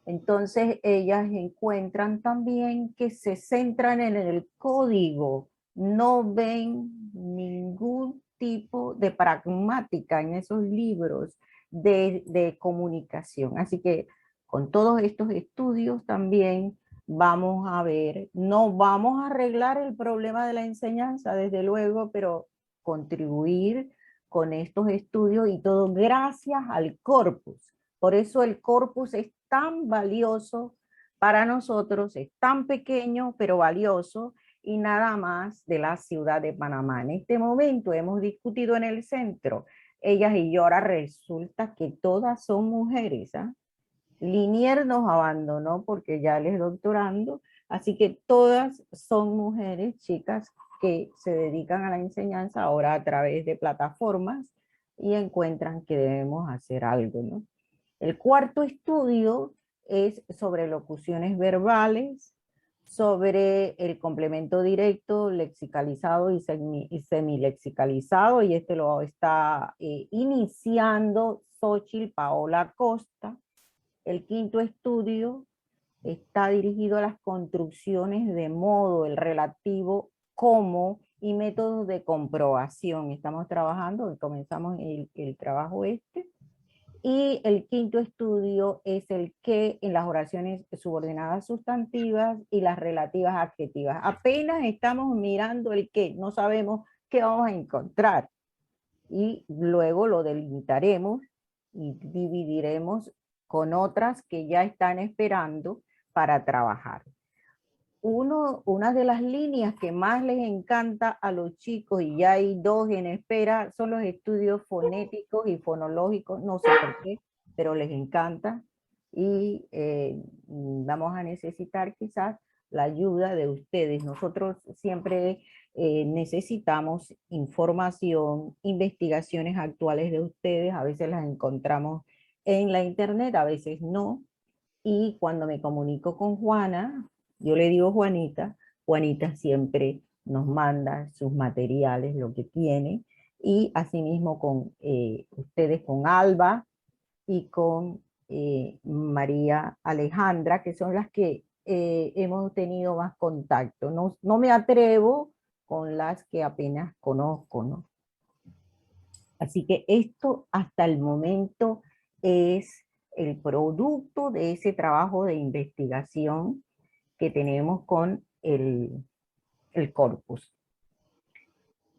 Entonces ellas encuentran también que se centran en el código, no ven ningún tipo de pragmática en esos libros de comunicación. Así que con todos estos estudios también vamos a ver, no vamos a arreglar el problema de la enseñanza, desde luego, pero contribuir con estos estudios y todo gracias al corpus. Por eso el corpus es tan valioso para nosotros, es tan pequeño pero valioso, y nada más de la ciudad de Panamá. En este momento hemos discutido en el centro, ellas y yo, ahora resulta que todas son mujeres, ¿ah? Linier nos abandonó porque ya él es doctorando, así que todas son mujeres, chicas, que se dedican a la enseñanza ahora a través de plataformas y encuentran que debemos hacer algo, ¿no? El 4º estudio es sobre locuciones verbales, sobre el complemento directo, lexicalizado y semilexicalizado, y este lo está iniciando Xochitl Paola Costa. El 5º estudio está dirigido a las construcciones de modo, el relativo como y métodos de comprobación. Estamos trabajando, comenzamos el trabajo este. Y el 5º estudio es el que en las oraciones subordinadas sustantivas y las relativas adjetivas. Apenas estamos mirando el qué, no sabemos qué vamos a encontrar. Y luego lo delimitaremos y dividiremos con otras que ya están esperando para trabajar. Una de las líneas que más les encanta a los chicos, y ya hay 2 en espera, son los estudios fonéticos y fonológicos, no sé por qué, pero les encanta, y vamos a necesitar quizás la ayuda de ustedes. Nosotros siempre necesitamos información, investigaciones actuales de ustedes, a veces las encontramos en la internet, a veces no, y cuando me comunico con Juana, yo le digo Juanita, Juanita siempre nos manda sus materiales, lo que tiene, y asimismo con ustedes, con Alba y con María Alejandra, que son las que hemos tenido más contacto. No me atrevo con las que apenas conozco, ¿no? Así que esto hasta el momento es el producto de ese trabajo de investigación que tenemos con el corpus.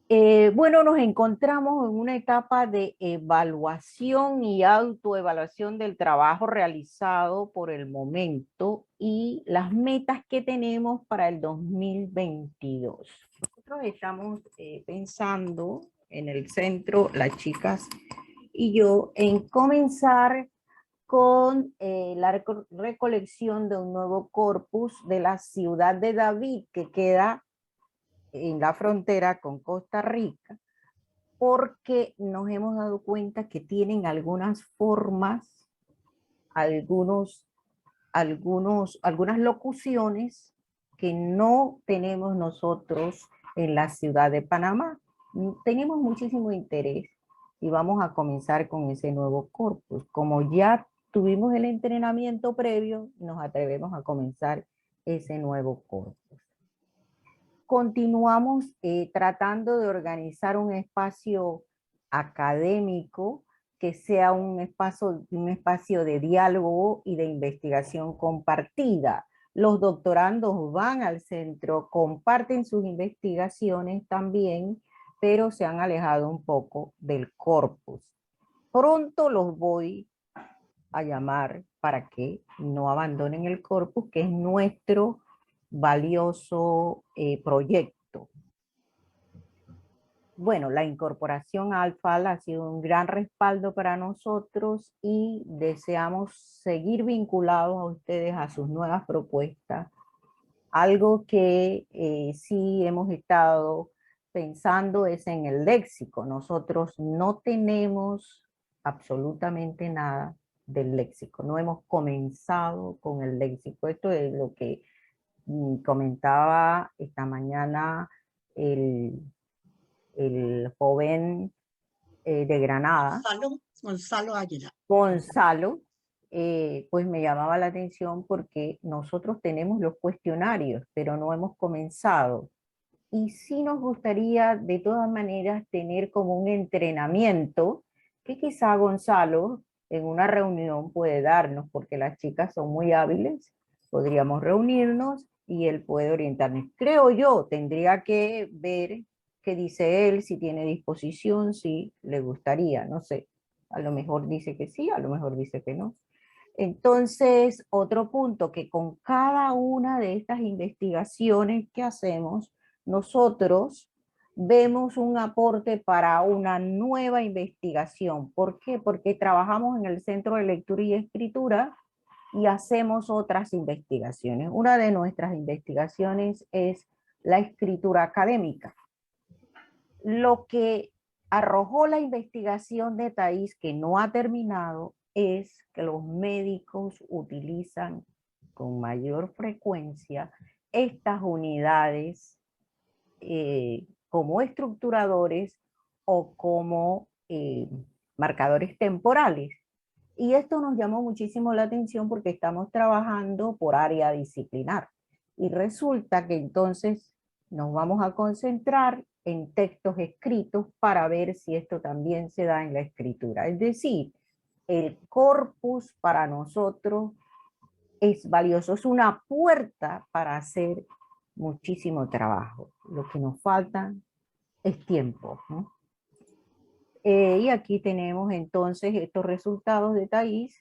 Bueno, nos encontramos en una etapa de evaluación y autoevaluación del trabajo realizado por el momento y las metas que tenemos para el 2022. Nosotros estamos pensando en el centro, las chicas y yo, en comenzar con la recolección de un nuevo corpus de la ciudad de David, que queda en la frontera con Costa Rica, porque nos hemos dado cuenta que tienen algunas formas, algunas locuciones que no tenemos nosotros en la ciudad de Panamá. Tenemos muchísimo interés y vamos a comenzar con ese nuevo corpus. Como ya tuvimos el entrenamiento previo, nos atrevemos a comenzar ese nuevo corpus. Continuamos tratando de organizar un espacio académico que sea un espacio de diálogo y de investigación compartida. Los doctorandos van al centro, comparten sus investigaciones también, pero se han alejado un poco del corpus. Pronto los voy a llamar para que no abandonen el corpus, que es nuestro valioso proyecto. Bueno, la incorporación a Alfal ha sido un gran respaldo para nosotros y deseamos seguir vinculados a ustedes a sus nuevas propuestas. Algo que sí hemos estado pensando es en el léxico. Nosotros no tenemos absolutamente nada del léxico. No hemos comenzado con el léxico. Esto es lo que comentaba esta mañana el joven de Granada. Gonzalo Águila. Gonzalo, pues me llamaba la atención porque nosotros tenemos los cuestionarios, pero no hemos comenzado. Y sí nos gustaría de todas maneras tener como un entrenamiento que quizá Gonzalo en una reunión puede darnos, porque las chicas son muy hábiles, podríamos reunirnos y él puede orientarnos. Creo yo, tendría que ver qué dice él, si tiene disposición, si le gustaría, no sé. A lo mejor dice que sí, a lo mejor dice que no. Entonces, otro punto, que con cada una de estas investigaciones que hacemos, nosotros vemos un aporte para una nueva investigación. ¿Por qué? Porque trabajamos en el Centro de Lectura y Escritura y hacemos otras investigaciones. Una de nuestras investigaciones es la escritura académica. Lo que arrojó la investigación de Thais, que no ha terminado, es que los médicos utilizan con mayor frecuencia estas unidades como estructuradores o como marcadores temporales. Y esto nos llamó muchísimo la atención porque estamos trabajando por área disciplinar. Y resulta que entonces nos vamos a concentrar en textos escritos para ver si esto también se da en la escritura. Es decir, el corpus para nosotros es valioso, es una puerta para hacer muchísimo trabajo. Lo que nos falta es tiempo, ¿no? Y aquí tenemos entonces estos resultados de Thais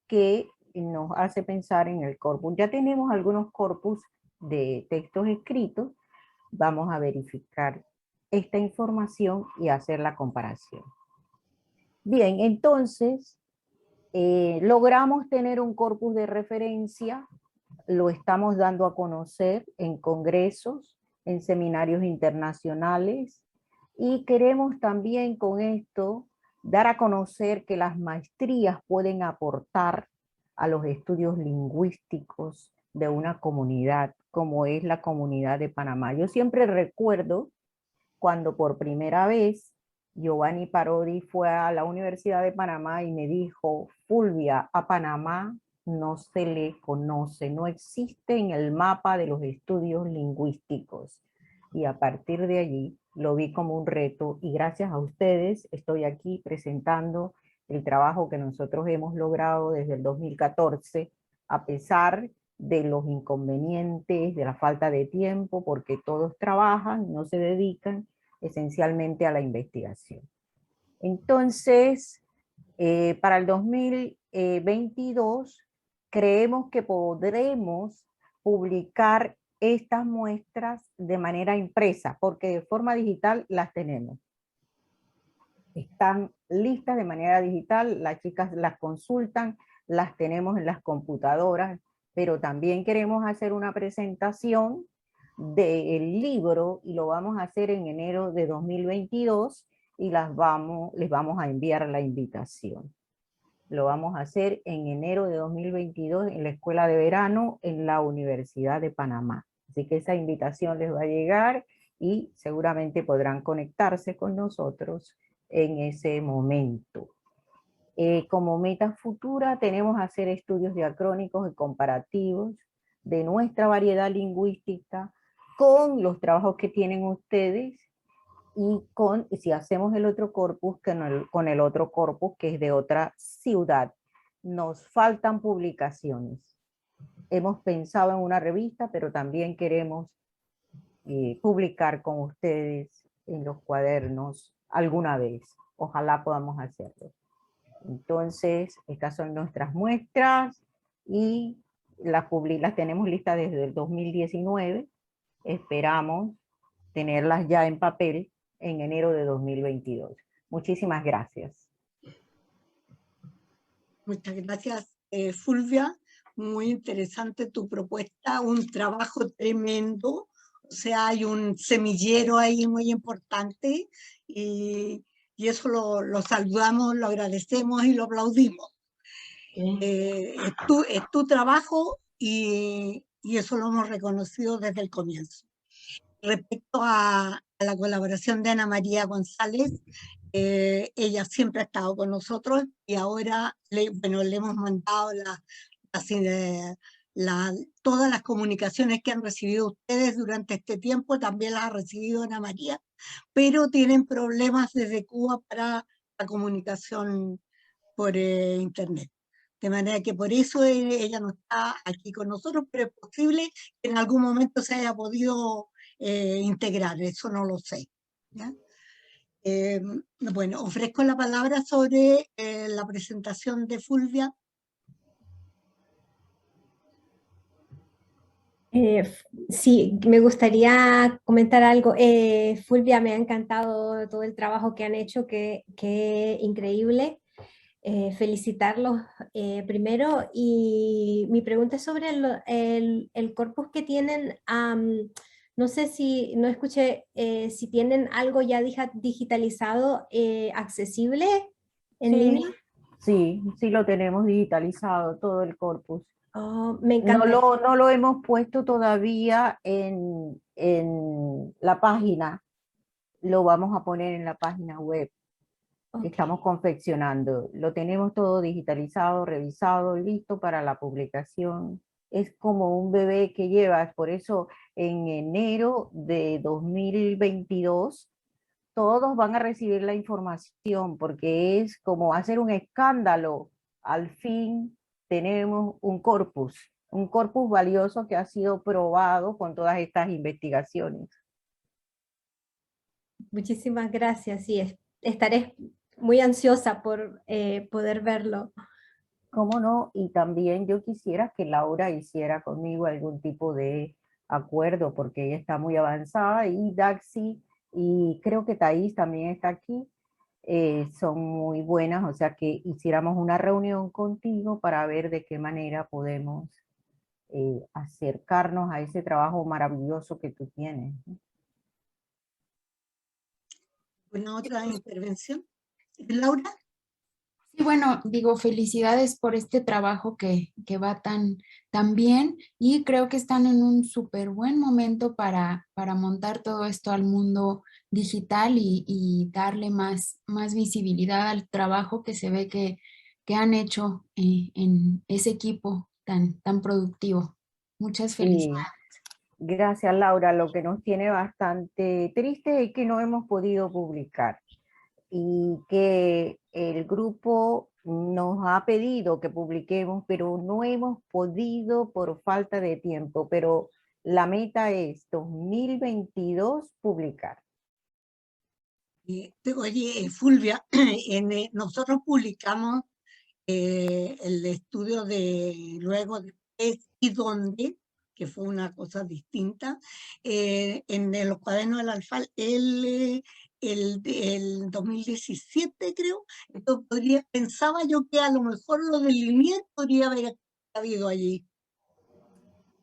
que nos hace pensar en el corpus. Ya tenemos algunos corpus de textos escritos. Vamos a verificar esta información y hacer la comparación. Bien, entonces logramos tener un corpus de referencia, lo estamos dando a conocer en congresos, en seminarios internacionales, y queremos también con esto dar a conocer que las maestrías pueden aportar a los estudios lingüísticos de una comunidad, como es la comunidad de Panamá. Yo siempre recuerdo cuando por primera vez Giovanni Parodi fue a la Universidad de Panamá y me dijo: Fulvia, a Panamá no se le conoce, no existe en el mapa de los estudios lingüísticos. Y a partir de allí lo vi como un reto, y gracias a ustedes estoy aquí presentando el trabajo que nosotros hemos logrado desde el 2014, a pesar de los inconvenientes, de la falta de tiempo, porque todos trabajan, no se dedican esencialmente a la investigación. Entonces, para el 2022, creemos que podremos publicar estas muestras de manera impresa, porque de forma digital las tenemos. Están listas de manera digital, las chicas las consultan, las tenemos en las computadoras, pero también queremos hacer una presentación del libro y lo vamos a hacer en enero de 2022 y les vamos a enviar la invitación. Lo vamos a hacer en enero de 2022 en la Escuela de Verano en la Universidad de Panamá. Así que esa invitación les va a llegar y seguramente podrán conectarse con nosotros en ese momento. Como meta futura tenemos hacer estudios diacrónicos y comparativos de nuestra variedad lingüística con los trabajos que tienen ustedes y si hacemos el otro corpus, con el otro corpus que es de otra ciudad. Nos faltan publicaciones. Hemos pensado en una revista, pero también queremos publicar con ustedes en los cuadernos alguna vez. Ojalá podamos hacerlo. Entonces, estas son nuestras muestras y las tenemos listas desde el 2019. Esperamos tenerlas ya en papel en enero de 2022. Muchísimas gracias. Muchas gracias, Fulvia. Muy interesante tu propuesta, un trabajo tremendo. O sea, hay un semillero ahí muy importante y eso lo saludamos, lo agradecemos y lo aplaudimos. Es tu trabajo y eso lo hemos reconocido desde el comienzo. Respecto a la colaboración de Ana María González, ella siempre ha estado con nosotros y ahora le hemos mandado todas las comunicaciones que han recibido ustedes durante este tiempo, también las ha recibido Ana María, pero tienen problemas desde Cuba para la comunicación por internet. De manera que por eso ella no está aquí con nosotros, pero es posible que en algún momento se haya podido integrar, eso no lo sé. ¿Ya? Bueno, ofrezco la palabra sobre la presentación de Fulvia. Sí, me gustaría comentar algo. Fulvia, me ha encantado todo el trabajo que han hecho, que increíble. Felicitarlos primero, y mi pregunta es sobre el corpus que tienen. No sé si, no escuché si tienen algo ya digitalizado, accesible en línea. Sí, lo tenemos digitalizado, todo el corpus. Oh, me encanta. No lo hemos puesto todavía en la página, lo vamos a poner en la página web. Okay. Que estamos confeccionando. Lo tenemos todo digitalizado, revisado, listo para la publicación. Es como un bebé que llevas, por eso en enero de 2022 todos van a recibir la información, porque es como hacer un escándalo. Al fin tenemos un corpus valioso que ha sido probado con todas estas investigaciones. Muchísimas gracias, sí, estaré muy ansiosa por poder verlo. ¿Cómo no? Y también yo quisiera que Laura hiciera conmigo algún tipo de acuerdo, porque ella está muy avanzada, y Daxi, y creo que Thais también está aquí, son muy buenas, o sea que hiciéramos una reunión contigo para ver de qué manera podemos acercarnos a ese trabajo maravilloso que tú tienes. ¿Una otra intervención? Laura. Sí, bueno, digo, felicidades por este trabajo que va tan bien, y creo que están en un súper buen momento para montar todo esto al mundo digital y darle más visibilidad al trabajo que se ve que han hecho en ese equipo tan productivo. Muchas felicidades. Gracias, Laura. Lo que nos tiene bastante triste es que no hemos podido publicar y que el grupo nos ha pedido que publiquemos, pero no hemos podido por falta de tiempo. Pero la meta es 2022 publicar. Oye, Fulvia, nosotros publicamos el estudio de luego de y dónde, que fue una cosa distinta, en los cuadernos del Alfal el 2017, creo. Entonces pensaba yo que a lo mejor lo del Linier podría haber habido allí.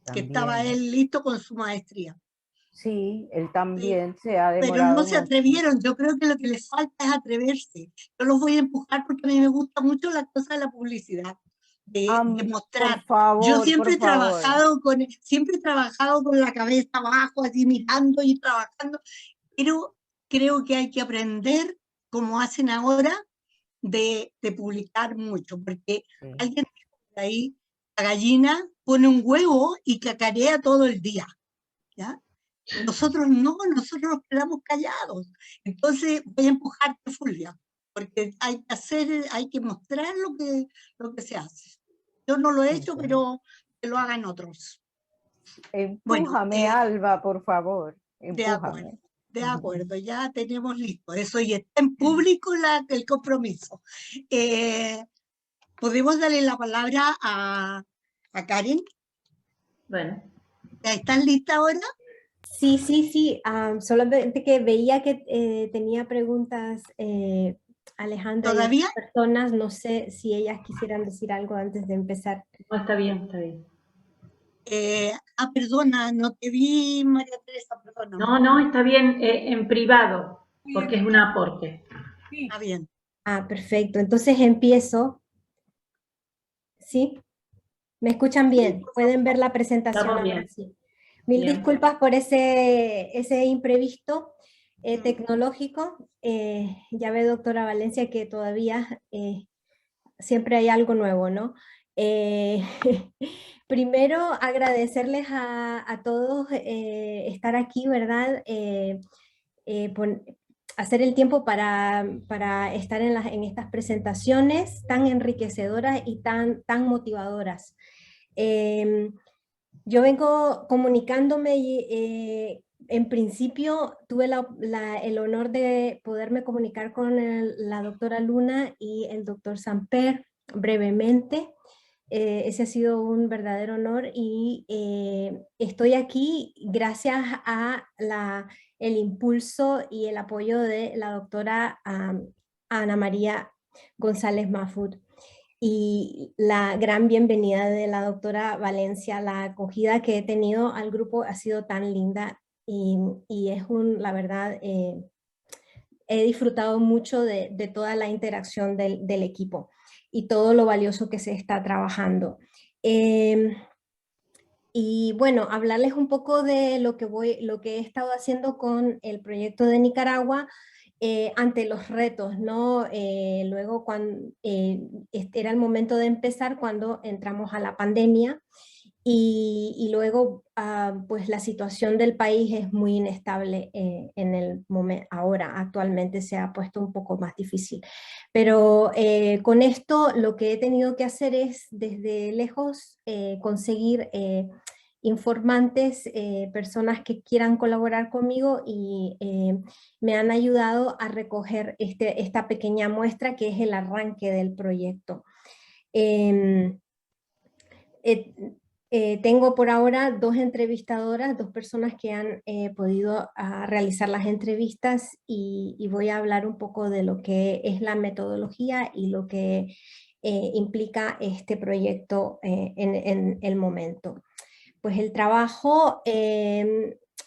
También. Que estaba él listo con su maestría. Sí, él Sí, también se ha pero demorado no se mucho. atrevieron. Yo creo que lo que les falta es atreverse. Yo los voy a empujar porque a mí me gusta mucho la cosa de la publicidad, de Por mostrar. Yo favor, siempre por he favor. trabajado con la cabeza abajo, así mirando y trabajando, pero creo que hay que aprender, como hacen ahora, de publicar mucho, porque Sí. alguien dijo por ahí, la gallina pone un huevo y cacarea todo el día, ¿ya? Nosotros no, nosotros nos quedamos callados. Entonces voy a empujarte, Fulvia, porque hay que hacer, hay que mostrar lo que se hace. Yo no lo he hecho, Sí. pero que lo hagan otros. Bueno, Empújame, Alba, por favor. de acuerdo, Empújame. de acuerdo, ya tenemos listo. Eso y está en público el compromiso. ¿Podemos darle la palabra a Karen? Bueno, ¿Están listas ahora? Sí, sí, sí. Solamente que veía que tenía preguntas Alejandra y otras ¿Todavía? personas. No sé si ellas quisieran decir algo antes de empezar. no, está bien, está bien. Perdona, no te vi, María Teresa, perdóname. No, no, está bien en privado, porque es Bien, un aporte. sí. Está bien. Perfecto. Entonces empiezo. ¿Sí? ¿Me escuchan bien? ¿Pueden ver la presentación Estamos ahora bien, sí? Mil bien. disculpas por ese imprevisto Mm. tecnológico. Ya ve, doctora Valencia, que todavía siempre hay algo nuevo, ¿no? Primero, agradecerles a todos estar aquí, ¿verdad? Hacer el tiempo para estar en estas presentaciones tan enriquecedoras y tan motivadoras. Yo vengo comunicándome y en principio tuve el honor de poderme comunicar con la doctora Luna y el doctor Samper brevemente. Ese ha sido un verdadero honor y estoy aquí gracias a el impulso y el apoyo de la doctora Ana María González Mafud y la gran bienvenida de la doctora Valencia. La acogida que he tenido al grupo ha sido tan linda y es la verdad, he disfrutado mucho de toda la interacción del equipo y todo lo valioso que se está trabajando. Y bueno, hablarles un poco de lo que he estado haciendo con el proyecto de Nicaragua ante los retos, ¿no? Luego, cuando era el momento de empezar, cuando entramos a la pandemia, y luego, pues la situación del país es muy inestable en el momento, ahora actualmente se ha puesto un poco más difícil. Pero con esto lo que he tenido que hacer es desde lejos conseguir informantes, personas que quieran colaborar conmigo y me han ayudado a recoger esta pequeña muestra que es el arranque del proyecto. Tengo por ahora 2 entrevistadoras, 2 personas que han podido realizar las entrevistas y voy a hablar un poco de lo que es la metodología y lo que implica este proyecto en el momento. Pues el trabajo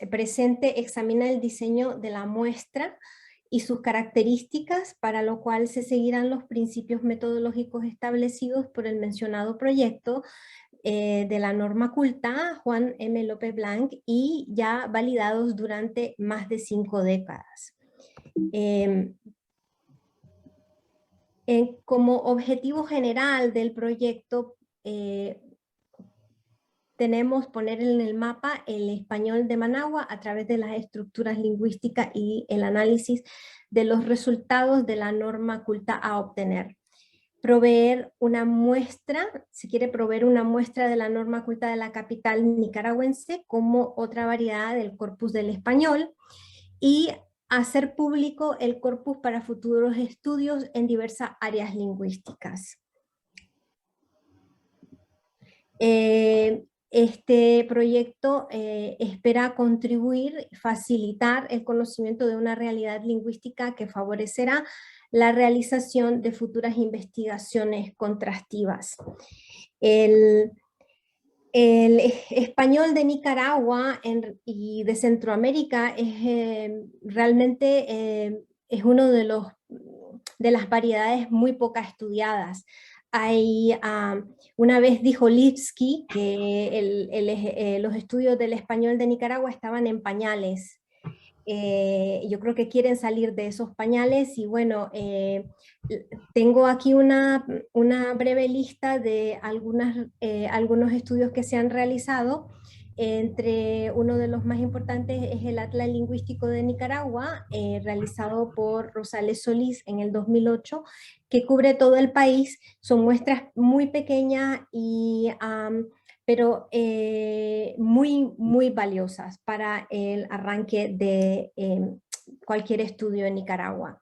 presente examina el diseño de la muestra y sus características, para lo cual se seguirán los principios metodológicos establecidos por el mencionado proyecto de la norma culta Juan M. López Blanc y ya validados durante más de 5 décadas. Como objetivo general del proyecto, tenemos poner en el mapa el español de Managua a través de las estructuras lingüísticas y el análisis de los resultados de la norma culta a obtener. Proveer una muestra, se quiere proveer una muestra de la norma culta de la capital nicaragüense como otra variedad del corpus del español y hacer público el corpus para futuros estudios en diversas áreas lingüísticas. Este proyecto espera contribuir, facilitar el conocimiento de una realidad lingüística que favorecerá la realización de futuras investigaciones contrastivas. El español de Nicaragua y de Centroamérica es realmente es uno de las variedades muy poco estudiadas. Hay, una vez dijo Lipsky que los estudios del español de Nicaragua estaban en pañales. Yo creo que quieren salir de esos pañales y bueno, tengo aquí una breve lista de algunos estudios que se han realizado. Entre uno de los más importantes es el Atlas Lingüístico de Nicaragua, realizado por Rosales Solís en el 2008, que cubre todo el país. Son muestras muy pequeñas pero muy valiosas para el arranque de cualquier estudio en Nicaragua.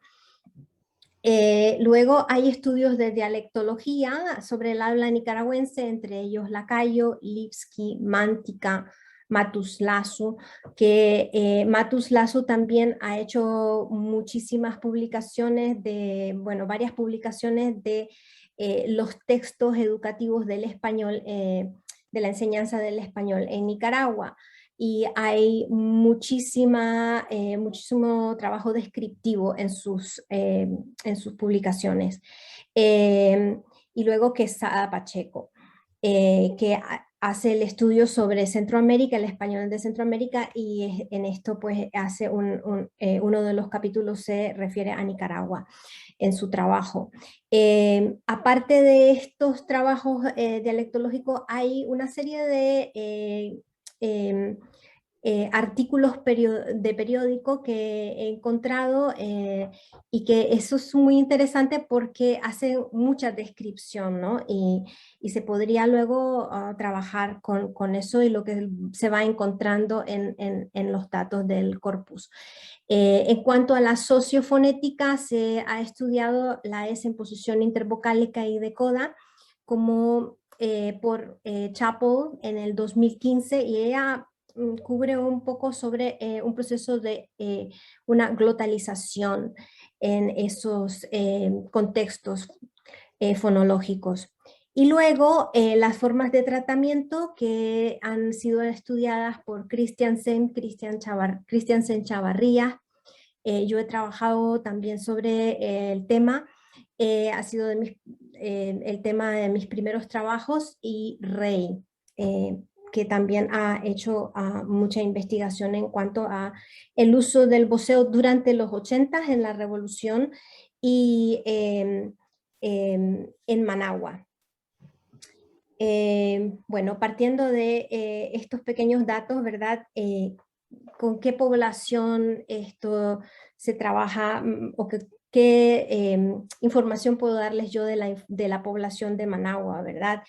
Luego hay estudios de dialectología sobre el habla nicaragüense, entre ellos Lacayo, Lipsky, Mántica, Matus Lasso, que Matus Lasso también ha hecho muchísimas publicaciones varias publicaciones de los textos educativos del español, de la enseñanza del español en Nicaragua. Y hay muchísimo trabajo descriptivo en sus publicaciones. Y luego Quesada Pacheco, que hace el estudio sobre Centroamérica, el español de Centroamérica, y en esto pues hace uno de los capítulos se refiere a Nicaragua en su trabajo. Aparte de estos trabajos dialectológicos, hay una serie de artículos de periódico que he encontrado y que eso es muy interesante porque hace mucha descripción, ¿no? Y se podría luego trabajar con eso y lo que se va encontrando en los datos del corpus. En cuanto a la sociofonética, se ha estudiado la S en posición intervocálica y de coda como por Chappell en el 2015, y ella cubre un poco sobre un proceso de una glotalización en esos contextos fonológicos. Y luego las formas de tratamiento que han sido estudiadas por Christiansen Chavarría. Yo he trabajado también sobre el tema, ha sido el tema de mis primeros trabajos, y Rey, que también ha hecho mucha investigación en cuanto a el uso del voceo durante los 80 en la revolución y en Managua. Bueno, partiendo de estos pequeños datos, ¿verdad? ¿Con qué población esto se trabaja o qué información puedo darles yo de la población de Managua, ¿verdad?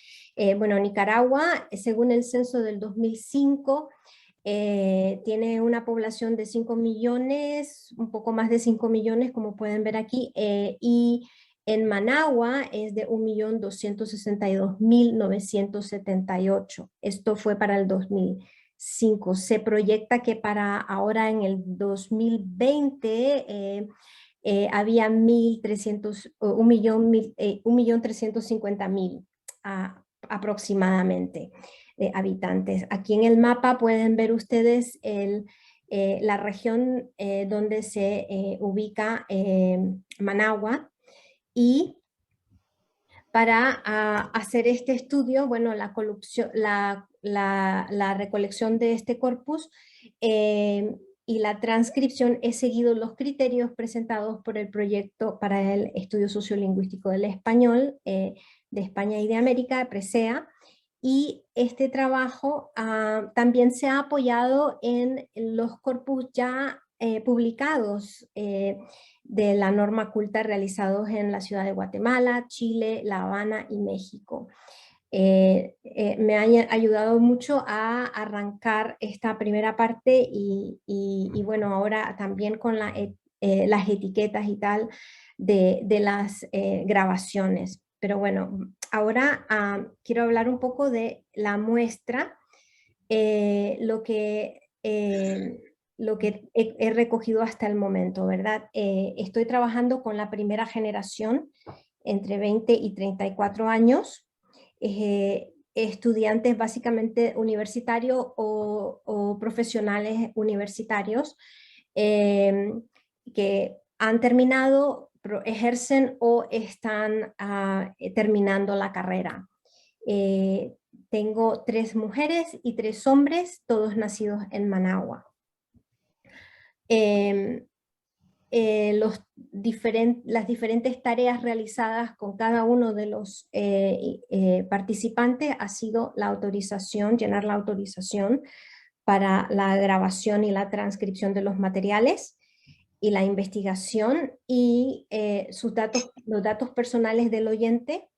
Bueno, Nicaragua, según el censo del 2005, tiene una población de 5 millones, un poco más de 5 millones, como pueden ver aquí, y en Managua es de 1.262.978. Esto fue para el 2005. Se proyecta que para ahora en el 2020 había 1.350.000 aproximadamente de habitantes. Aquí en el mapa pueden ver ustedes la región donde se ubica Managua. Y para hacer este estudio, bueno, la recolección de este corpus y la transcripción, he seguido los criterios presentados por el proyecto para el estudio sociolingüístico del español de España y de América, PRESEA, y este trabajo también se ha apoyado en los corpus ya publicados de la norma culta realizados en la ciudad de Guatemala, Chile, La Habana y México. Me ha ayudado mucho a arrancar esta primera parte y bueno, ahora también con las etiquetas y tal de las grabaciones. Pero bueno, ahora quiero hablar un poco de la muestra, lo que he recogido hasta el momento, ¿verdad? Estoy trabajando con la primera generación, entre 20 y 34 años. estudiantes básicamente universitarios o profesionales universitarios que han terminado, ejercen o están terminando la carrera. Tengo 3 mujeres y 3 hombres, todos nacidos en Managua. Las diferentes tareas realizadas con cada uno de los participantes ha sido la autorización, llenar la autorización para la grabación y la transcripción de los materiales y la investigación y los datos personales del oyente,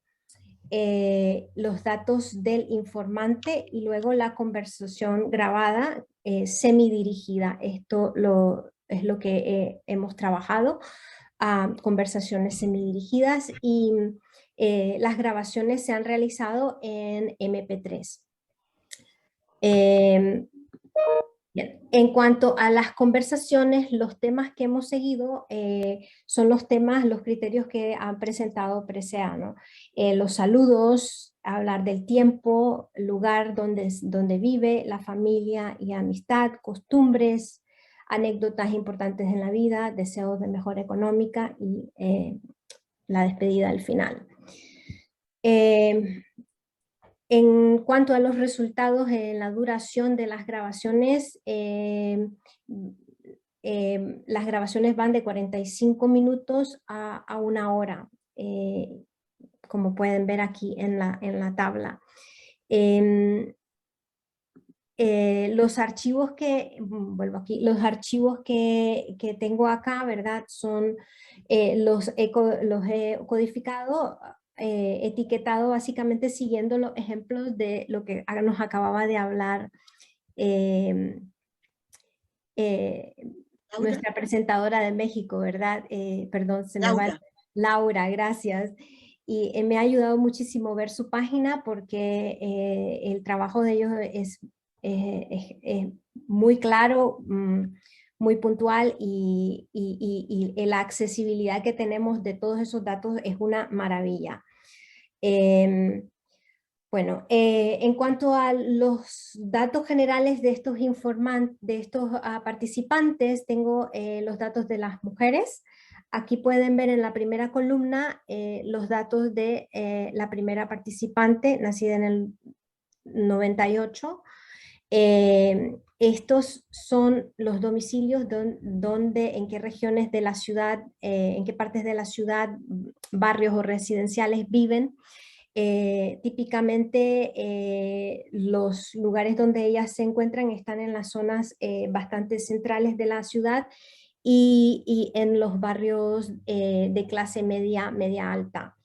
los datos del informante y luego la conversación grabada semidirigida. Esto es lo que hemos trabajado, conversaciones semidirigidas, y las grabaciones se han realizado en MP3. Bien. En cuanto a las conversaciones, los temas que hemos seguido son los criterios que han presentado Presea, ¿no? Los saludos, hablar del tiempo, lugar donde vive, la familia y amistad, costumbres, anécdotas importantes en la vida, deseos de mejora económica y la despedida al final. En cuanto a los resultados en la duración de las grabaciones van de 45 minutos a 1 hora, como pueden ver aquí en la tabla. Los archivos los archivos que tengo acá, ¿verdad? Son, los he codificado, etiquetado básicamente siguiendo los ejemplos de lo que nos acababa de hablar nuestra presentadora de México, ¿verdad? Perdón, se me va. Laura, gracias. Y me ha ayudado muchísimo ver su página porque el trabajo de ellos es muy claro, muy puntual, y la accesibilidad que tenemos de todos esos datos es una maravilla. Bueno, en cuanto a los datos generales de estos participantes, tengo los datos de las mujeres. Aquí pueden ver en la primera columna los datos de la primera participante, nacida en el 98. Estos son los domicilios en qué regiones de la ciudad, en qué partes de la ciudad, barrios o residenciales viven. Típicamente los lugares donde ellas se encuentran están en las zonas bastante centrales de la ciudad y en los barrios de clase media alta.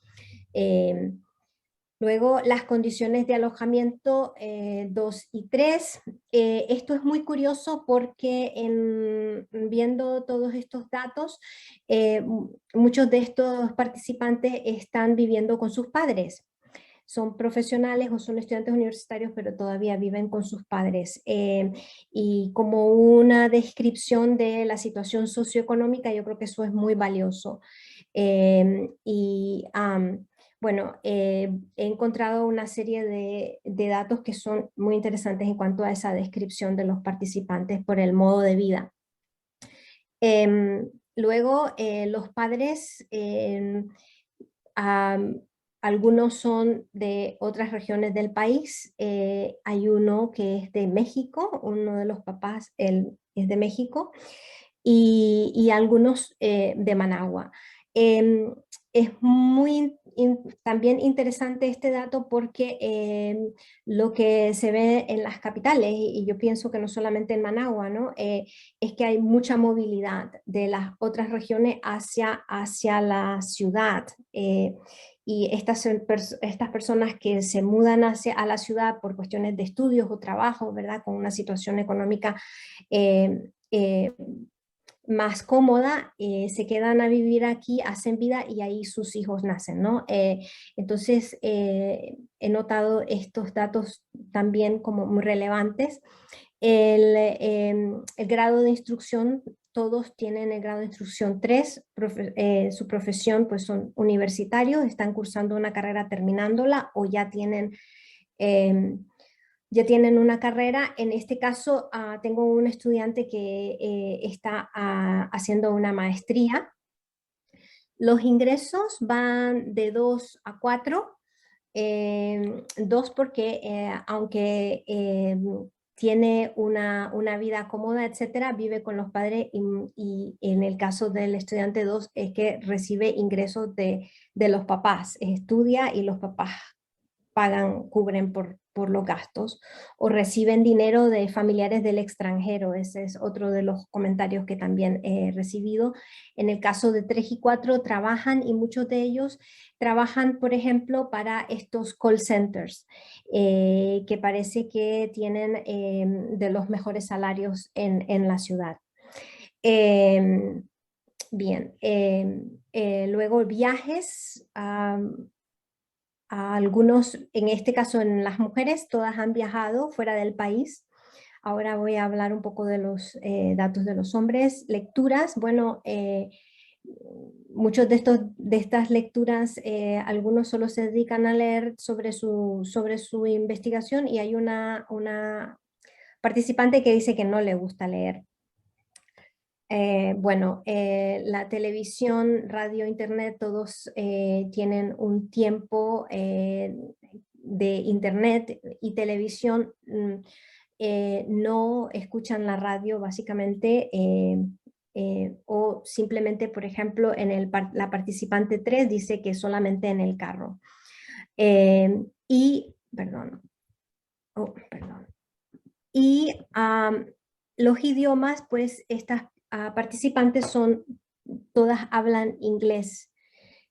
Luego las condiciones de alojamiento 2 y 3. Esto es muy curioso porque viendo todos estos datos, muchos de estos participantes están viviendo con sus padres. Son profesionales o son estudiantes universitarios, pero todavía viven con sus padres. Y como una descripción de la situación socioeconómica, yo creo que eso es muy valioso. Bueno, he encontrado una serie de datos que son muy interesantes en cuanto a esa descripción de los participantes por el modo de vida. Luego, los padres, algunos son de otras regiones del país. Hay uno que es de México, uno de los papás él es de México, y algunos de Managua. Es también interesante este dato porque lo que se ve en las capitales, y yo pienso que no solamente en Managua, ¿no? Es que hay mucha movilidad de las otras regiones hacia la ciudad. Y estas personas que se mudan a la ciudad por cuestiones de estudios o trabajo, ¿verdad? Con una situación económica más cómoda, se quedan a vivir aquí, hacen vida y ahí sus hijos nacen, ¿no? Entonces, he notado estos datos también como muy relevantes. El grado de instrucción, todos tienen el grado de instrucción 3, su profesión pues son universitarios, están cursando una carrera terminándola o ya tienen ya tienen una carrera. En este caso, tengo un estudiante que está haciendo una maestría. Los ingresos van de 2 a 4. 2 porque aunque tiene una vida cómoda, etcétera, vive con los padres y en el caso del estudiante 2 es que recibe ingresos de los papás, estudia y los papás cubren por los gastos, o reciben dinero de familiares del extranjero. Ese es otro de los comentarios que también he recibido. En el caso de 3 y 4 trabajan, y muchos de ellos trabajan, por ejemplo, para estos call centers, que parece que tienen de los mejores salarios en la ciudad. Bien, luego viajes. Algunos, en este caso en las mujeres, todas han viajado fuera del país. Ahora voy a hablar un poco de los datos de los hombres. Lecturas, bueno, muchos de estas lecturas, algunos solo se dedican a leer sobre su investigación, y hay una participante que dice que no le gusta leer. Bueno, la televisión, radio, internet, todos tienen un tiempo de internet y televisión. No escuchan la radio básicamente, o simplemente, por ejemplo, la participante 3 dice que solamente en el carro. Perdón. Los idiomas, pues estas participantes todas hablan inglés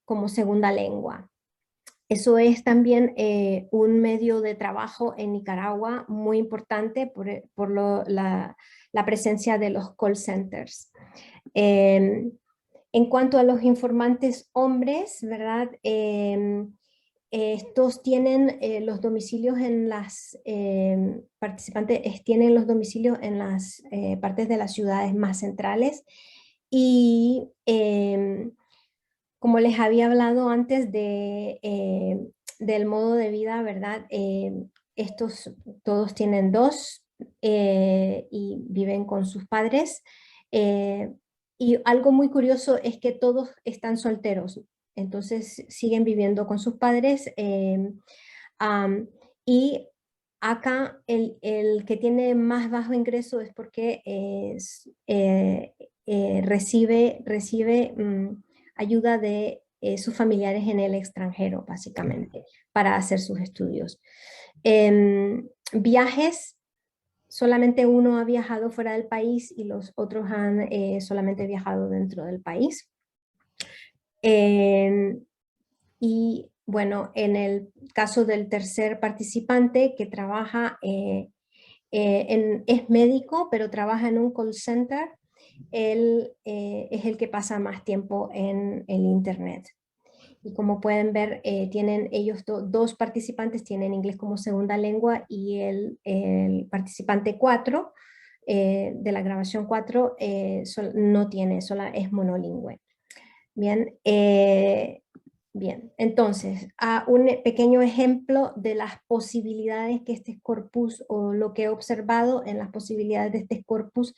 como segunda lengua. Eso es también un medio de trabajo en Nicaragua muy importante por la presencia de los call centers. En cuanto a los informantes hombres, ¿verdad? Estos tienen los domicilios en las participantes tienen los domicilios en las partes de las ciudades más centrales, y como les había hablado antes del modo de vida, ¿verdad? Estos todos tienen 2 y viven con sus padres, y algo muy curioso es que todos están solteros. Entonces siguen viviendo con sus padres, y acá el que tiene más bajo ingreso es porque recibe ayuda de sus familiares en el extranjero, básicamente, para hacer sus estudios. Viajes, solamente uno ha viajado fuera del país y los otros han solamente viajado dentro del país. Y bueno, en el caso del tercer participante que trabaja, es médico, pero trabaja en un call center, él es el que pasa más tiempo en el internet. Y como pueden ver, tienen ellos 2 participantes tienen inglés como segunda lengua, y el participante 4 de la grabación 4 no tiene, es monolingüe. Bien, bien, entonces, un pequeño ejemplo de las posibilidades que este corpus, o lo que he observado en las posibilidades de este corpus,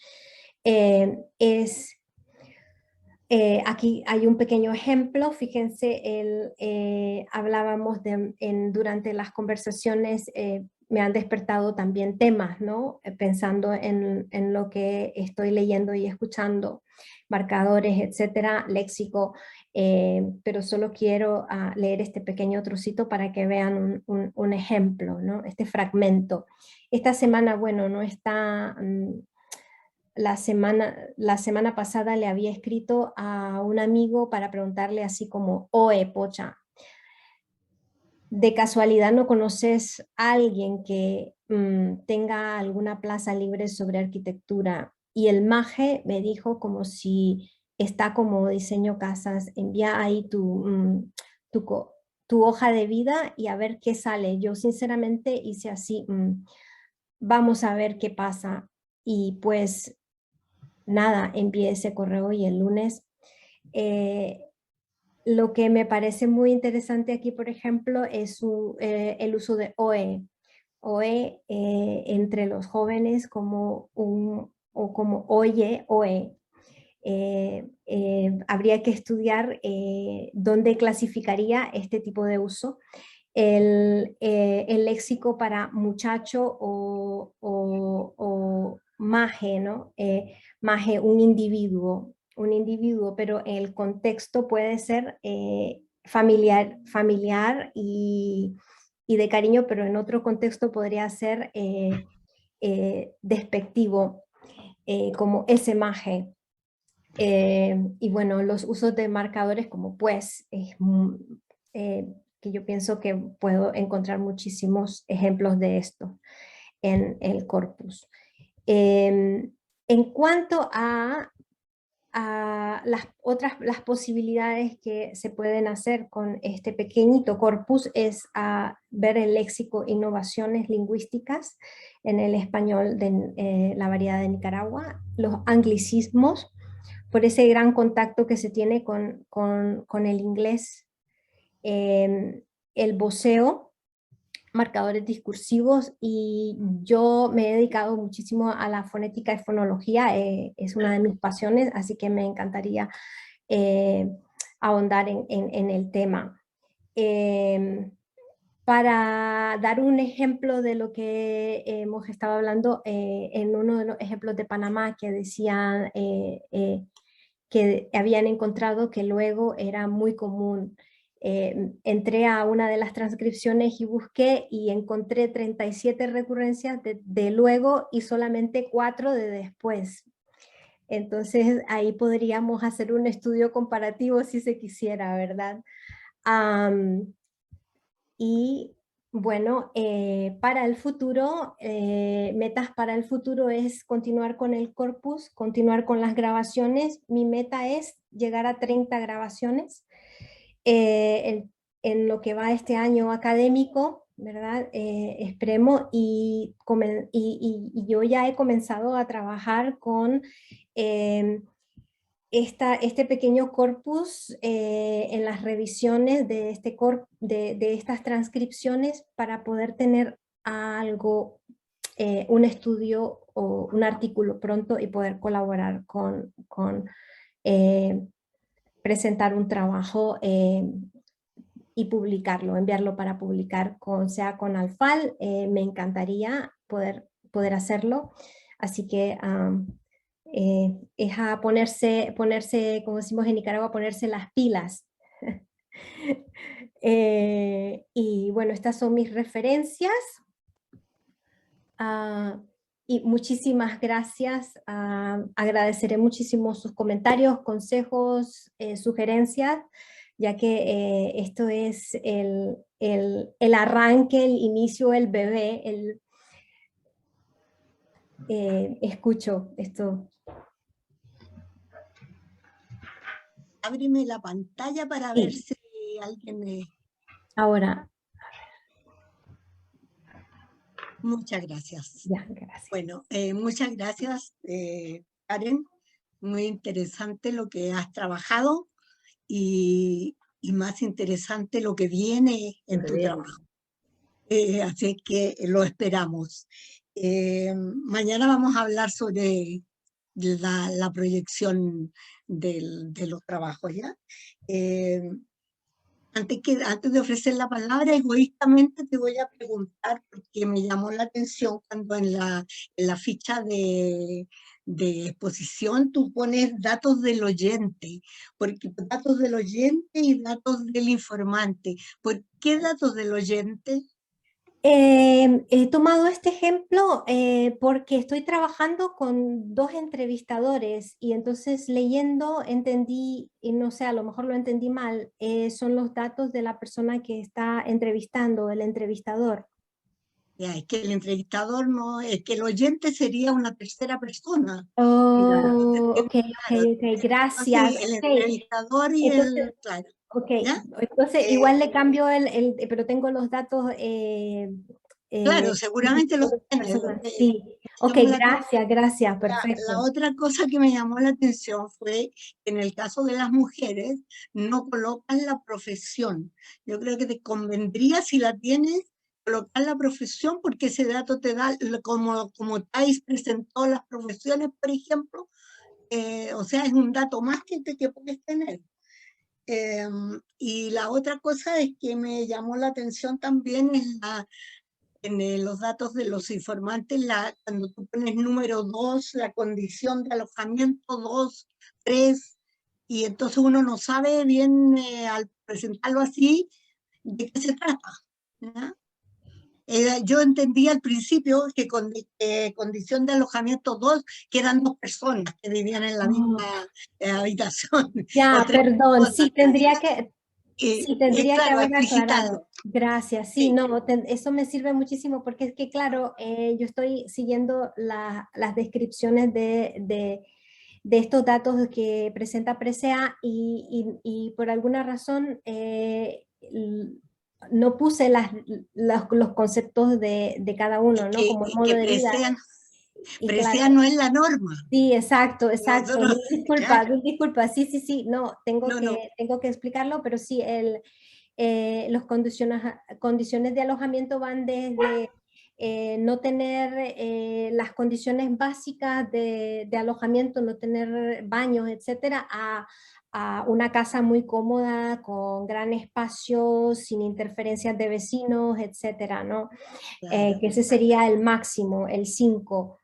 es, aquí hay un pequeño ejemplo. Fíjense, hablábamos durante las conversaciones, me han despertado también temas, ¿no? Pensando en lo que estoy leyendo y escuchando, marcadores, etcétera, léxico, pero solo quiero leer este pequeño trocito para que vean un ejemplo, ¿no? Este fragmento. Esta semana, bueno, no está... La semana pasada le había escrito a un amigo para preguntarle así como: oe, pocha, ¿de casualidad no conoces a alguien que tenga alguna plaza libre sobre arquitectura? Y el maje me dijo, como si está como diseño casas, envía ahí tu hoja de vida y a ver qué sale. Yo sinceramente hice así, vamos a ver qué pasa. Y pues nada, envié ese correo, y el lunes lo que me parece muy interesante aquí, por ejemplo, es el uso de OE. OE entre los jóvenes como como oye, OE. Habría que estudiar dónde clasificaría este tipo de uso. El léxico para muchacho o maje, ¿no? Maje, un individuo, pero el contexto puede ser familiar y de cariño, pero en otro contexto podría ser despectivo, como ese maje. Y bueno, los usos de marcadores como pues, que yo pienso que puedo encontrar muchísimos ejemplos de esto en el corpus. En cuanto a las posibilidades que se pueden hacer con este pequeñito corpus es ver el léxico Innovaciones Lingüísticas en el español de la variedad de Nicaragua, los anglicismos, por ese gran contacto que se tiene con el inglés, el voceo, marcadores discursivos, y yo me he dedicado muchísimo a la fonética y fonología, es una de mis pasiones, así que me encantaría ahondar en el tema. Para dar un ejemplo de lo que hemos estado hablando, en uno de los ejemplos de Panamá que decían que habían encontrado que luego era muy común. Entré a una de las transcripciones y busqué y encontré 37 recurrencias de luego y solamente 4 de después. Entonces ahí podríamos hacer un estudio comparativo si se quisiera, ¿verdad? Y bueno, para el futuro, metas para el futuro es continuar con el corpus, continuar con las grabaciones. Mi meta es llegar a 30 grabaciones en lo que va este año académico, ¿verdad? Esperemos, y yo ya he comenzado a trabajar con este pequeño corpus en las revisiones de estas transcripciones para poder tener algo, un estudio o un artículo pronto y poder colaborar con presentar un trabajo y publicarlo, enviarlo para publicar, sea con Alfal. Me encantaría poder hacerlo, así que es a ponerse, como decimos en Nicaragua, ponerse las pilas. Y bueno, estas son mis referencias. Y muchísimas gracias. Agradeceré muchísimo sus comentarios, consejos, sugerencias, ya que esto es el arranque, el inicio, el bebé. Escucho esto. Ábreme la pantalla para ver si alguien me... Ahora. Muchas gracias. Ya, gracias. Bueno, muchas gracias, Karen. Muy interesante lo que has trabajado y más interesante lo que viene en tu trabajo. Así que lo esperamos. Mañana vamos a hablar sobre la proyección de los trabajos, ¿ya? Antes de ofrecer la palabra, egoístamente te voy a preguntar, porque me llamó la atención cuando en la ficha de exposición tú pones datos del oyente, porque datos del oyente y datos del informante. ¿Por qué datos del oyente? He tomado este ejemplo porque estoy trabajando con 2 entrevistadores y entonces leyendo entendí, y no sé, a lo mejor lo entendí mal, son los datos de la persona que está entrevistando, el entrevistador. Ya, es que el entrevistador no, es que el oyente sería una tercera persona. Oh, ok, gracias. Sí, el entrevistador y entonces, claro. Ok, ¿ya? Entonces igual le cambio pero tengo los datos. Claro, seguramente los tienes. Sí, ok, gracias, perfecto. La otra cosa que me llamó la atención fue que en el caso de las mujeres no colocan la profesión. Yo creo que te convendría, si la tienes, colocar la profesión, porque ese dato te da, como Thais presentó las profesiones, por ejemplo, o sea, es un dato más que puedes tener. Y la otra cosa es que me llamó la atención también en los datos de los informantes, cuando tú pones número 2, la condición de alojamiento 2, 3, y entonces uno no sabe bien al presentarlo así de qué se trata, ¿no? Yo entendía al principio que condición de alojamiento 2, que eran 2 personas que vivían en la misma habitación. Ya, perdón, sí tendría que claro, haber explicitarlo. aclarado. Gracias, sí, no, eso me sirve muchísimo porque es que, claro, yo estoy siguiendo las descripciones de estos datos que presenta Presea y por alguna razón no puse los conceptos de cada uno, ¿no? Como el modo de vida. Presea no es la norma. Sí, exacto. Nosotros, Disculpa, sí, no, tengo que explicarlo, pero sí, los condiciones de alojamiento van desde no tener las condiciones básicas de alojamiento, no tener baños, etcétera, a una casa muy cómoda, con gran espacio, sin interferencias de vecinos, etcétera, ¿no? Claro. Que ese sería el máximo, el 5.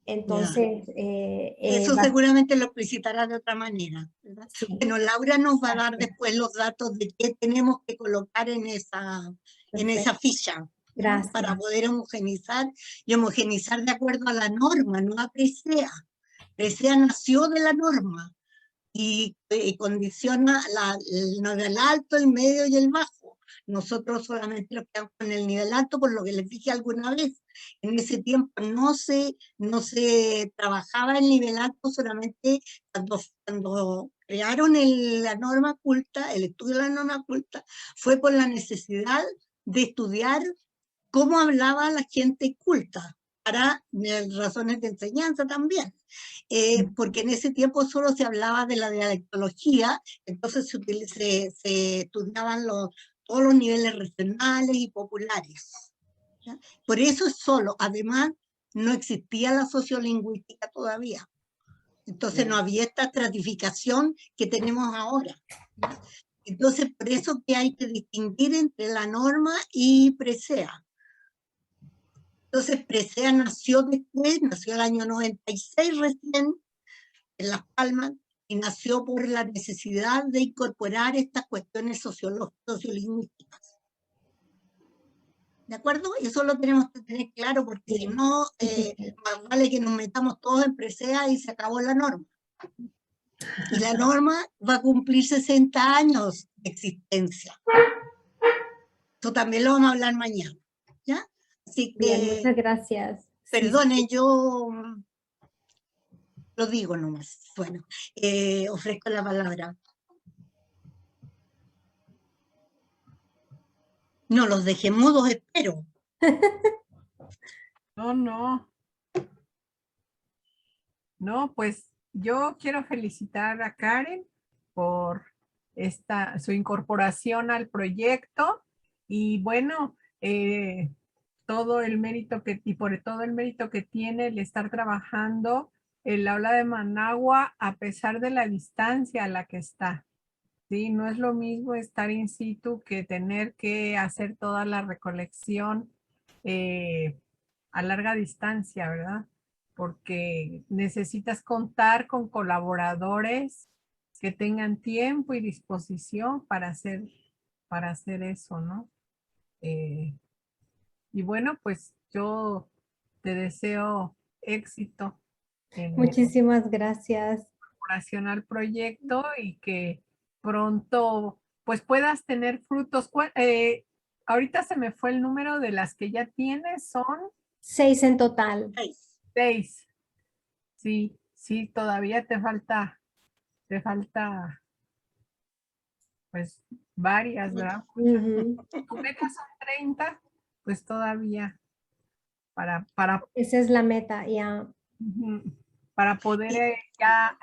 Entonces, eso seguramente lo explicitará de otra manera, ¿verdad? Sí. Bueno, Laura nos va a dar después los datos de qué tenemos que colocar en esa ficha. Gracias. Para poder homogenizar y homogenizar de acuerdo a la norma, no a Presea. Presea nació de la norma y condiciona el nivel alto, el medio y el bajo. Nosotros solamente nos quedamos con el nivel alto, por lo que les dije alguna vez. En ese tiempo no se trabajaba el nivel alto solamente cuando crearon la norma culta, el estudio de la norma culta, fue por la necesidad de estudiar cómo hablaba la gente culta, para razones de enseñanza también. Porque en ese tiempo solo se hablaba de la dialectología, entonces se estudiaban todos los niveles regionales y populares. ¿Ya? Por eso solo, además, no existía la sociolingüística todavía. Entonces no había esta estratificación que tenemos ahora. ¿Ya? Entonces, por eso que hay que distinguir entre la norma y Presea. Entonces, Presea nació después, nació el año 96 recién, en Las Palmas, y nació por la necesidad de incorporar estas cuestiones sociolingüísticas. ¿De acuerdo? Eso lo tenemos que tener claro, porque si no, más vale que nos metamos todos en Presea y se acabó la norma. Y la norma va a cumplir 60 años de existencia. Eso también lo vamos a hablar mañana. ¿Ya? Así que, bien, muchas gracias. Perdone, yo lo digo nomás. Bueno, ofrezco la palabra. No los dejé mudos, espero. No, pues yo quiero felicitar a Karen por su incorporación al proyecto y bueno, todo el mérito por todo el mérito que tiene el estar trabajando el aula de Managua a pesar de la distancia a la que está. Sí, no es lo mismo estar in situ que tener que hacer toda la recolección a larga distancia, ¿verdad? Porque necesitas contar con colaboradores que tengan tiempo y disposición para hacer eso, ¿no? Y bueno, pues yo te deseo éxito en Muchísimas gracias. incorporación al proyecto y que pronto pues puedas tener frutos. Ahorita se me fue el número de las que ya tienes, son 6 en total. 6. Sí, todavía te falta pues varias, ¿verdad? Tu meta son 30, pues todavía para esa es la meta, ya. Para poder ya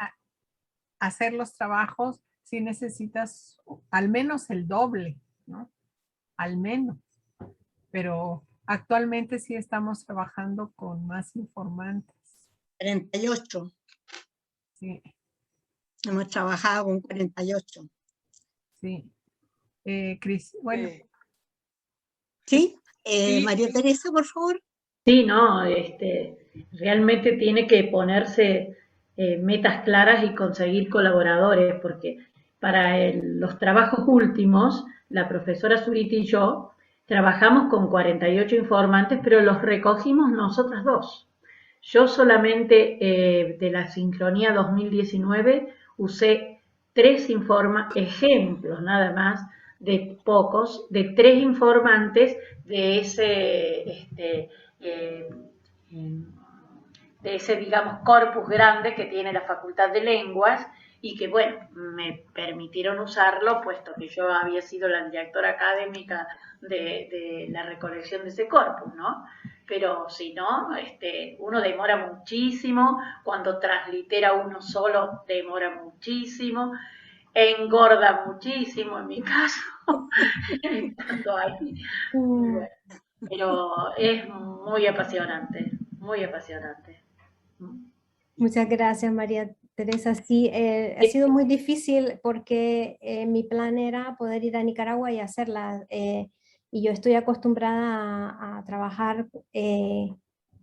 hacer los trabajos, sí necesitas al menos el doble, ¿no? Al menos. pero actualmente sí estamos trabajando con más informantes. 48. Sí, Hemos trabajado con 48. sí. Cris, bueno, ¿Sí? Sí. María Teresa, por favor. Sí, no, realmente tiene que ponerse metas claras y conseguir colaboradores, porque para los trabajos últimos, la profesora Zurita y yo trabajamos con 48 informantes, pero los recogimos nosotras dos. Yo solamente de la sincronía 2019 usé 3 ejemplos nada más, de pocos, de 3 informantes de ese, digamos, corpus grande que tiene la Facultad de Lenguas y que, bueno, me permitieron usarlo, puesto que yo había sido la directora académica de la recolección de ese corpus, ¿no? Pero si no, uno demora muchísimo, cuando translitera uno solo demora muchísimo, engorda muchísimo en mi caso, estando ahí. Bueno, pero es muy apasionante, muy apasionante. Muchas gracias, María Teresa. Sí, ha sido muy difícil porque mi plan era poder ir a Nicaragua y hacerla. Y yo estoy acostumbrada a trabajar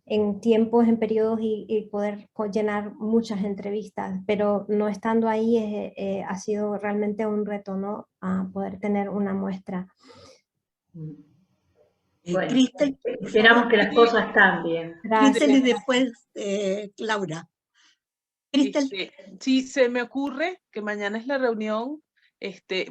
en tiempos, en periodos y poder llenar muchas entrevistas, pero no estando ahí ha sido realmente un reto, ¿no? A poder tener una muestra. Bueno, Cristel, esperamos que las cosas cambien. Cristel y Gracias. después Laura. Cristel. Sí, se me ocurre que mañana es la reunión.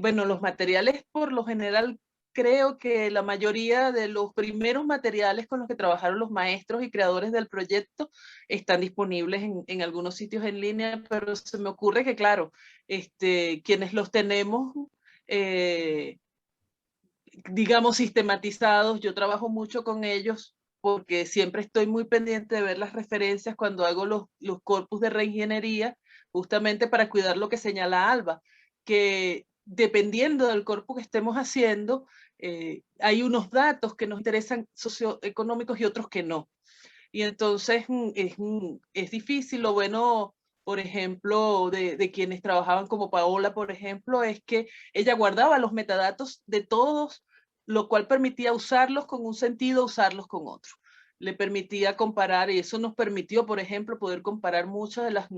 Bueno, los materiales por lo general, creo que la mayoría de los primeros materiales con los que trabajaron los maestros y creadores del proyecto están disponibles en algunos sitios en línea, pero se me ocurre que, claro, quienes los tenemos, digamos, sistematizados, yo trabajo mucho con ellos porque siempre estoy muy pendiente de ver las referencias cuando hago los corpus de reingeniería, justamente para cuidar lo que señala Alba, que dependiendo del corpus que estemos haciendo, hay unos datos que nos interesan socioeconómicos y otros que no. Y entonces es difícil. Lo bueno, por ejemplo, de quienes trabajaban como Paola, por ejemplo, es que ella guardaba los metadatos de todos, lo cual permitía usarlos con un sentido, usarlos con otro. Le permitía comparar, y eso nos permitió, por ejemplo, poder comparar muchas de las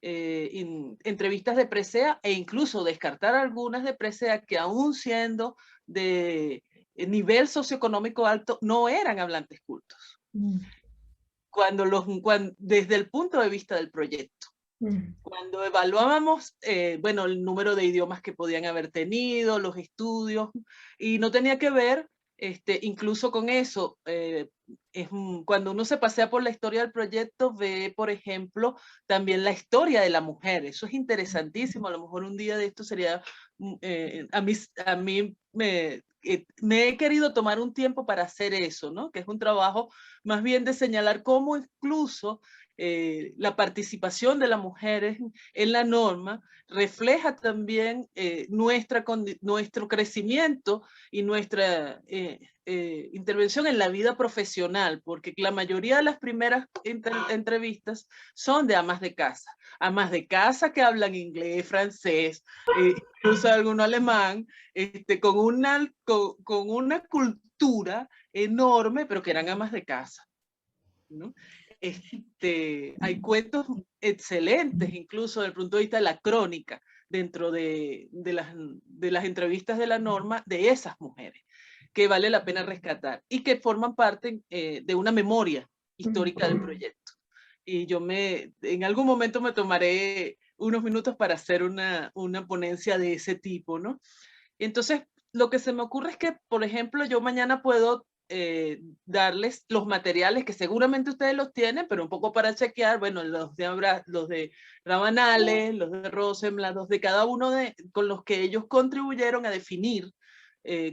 entrevistas de Presea e incluso descartar algunas de Presea que, aún siendo de nivel socioeconómico alto, no eran hablantes cultos. Desde el punto de vista del proyecto. Cuando evaluábamos, bueno, el número de idiomas que podían haber tenido, los estudios, y no tenía que ver, incluso con eso, cuando uno se pasea por la historia del proyecto, ve, por ejemplo, también la historia de la mujer. Eso es interesantísimo. A lo mejor un día de esto sería, a mí me he querido tomar un tiempo para hacer eso, ¿no? Que es un trabajo más bien de señalar cómo incluso la participación de las mujeres en la norma refleja también nuestro crecimiento y nuestra intervención en la vida profesional, porque la mayoría de las primeras entrevistas son de amas de casa que hablan inglés, francés, incluso alguno alemán, con una cultura enorme, pero que eran amas de casa, ¿no? Hay cuentos excelentes, incluso desde el punto de vista de la crónica, dentro de las entrevistas de la norma, de esas mujeres, que vale la pena rescatar y que forman parte de una memoria histórica del proyecto. Y yo en algún momento me tomaré unos minutos para hacer una ponencia de ese tipo, ¿no? Entonces, lo que se me ocurre es que, por ejemplo, yo mañana puedo darles los materiales que seguramente ustedes los tienen, pero un poco para chequear, bueno, los de Rabanales, los de Rosenblatt, los de cada uno con los que ellos contribuyeron a definir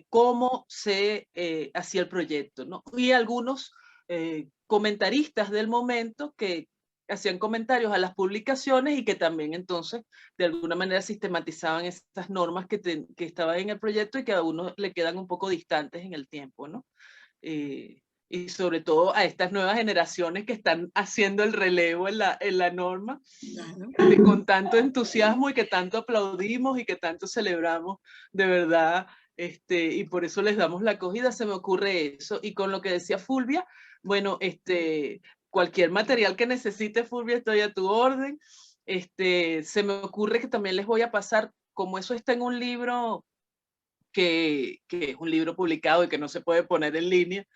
cómo se hacía el proyecto, ¿no? Y algunos comentaristas del momento que hacían comentarios a las publicaciones y que también entonces de alguna manera sistematizaban esas normas que estaban en el proyecto y que a uno le quedan un poco distantes en el tiempo, ¿no? y sobre todo a estas nuevas generaciones que están haciendo el relevo en la norma, con tanto entusiasmo y que tanto aplaudimos y que tanto celebramos, de verdad, y por eso les damos la acogida. Se me ocurre eso. Y con lo que decía Fulvia, bueno, cualquier material que necesite, Fulvia, estoy a tu orden. Se me ocurre que también les voy a pasar, como eso está en un libro que es un libro publicado y que no se puede poner en línea,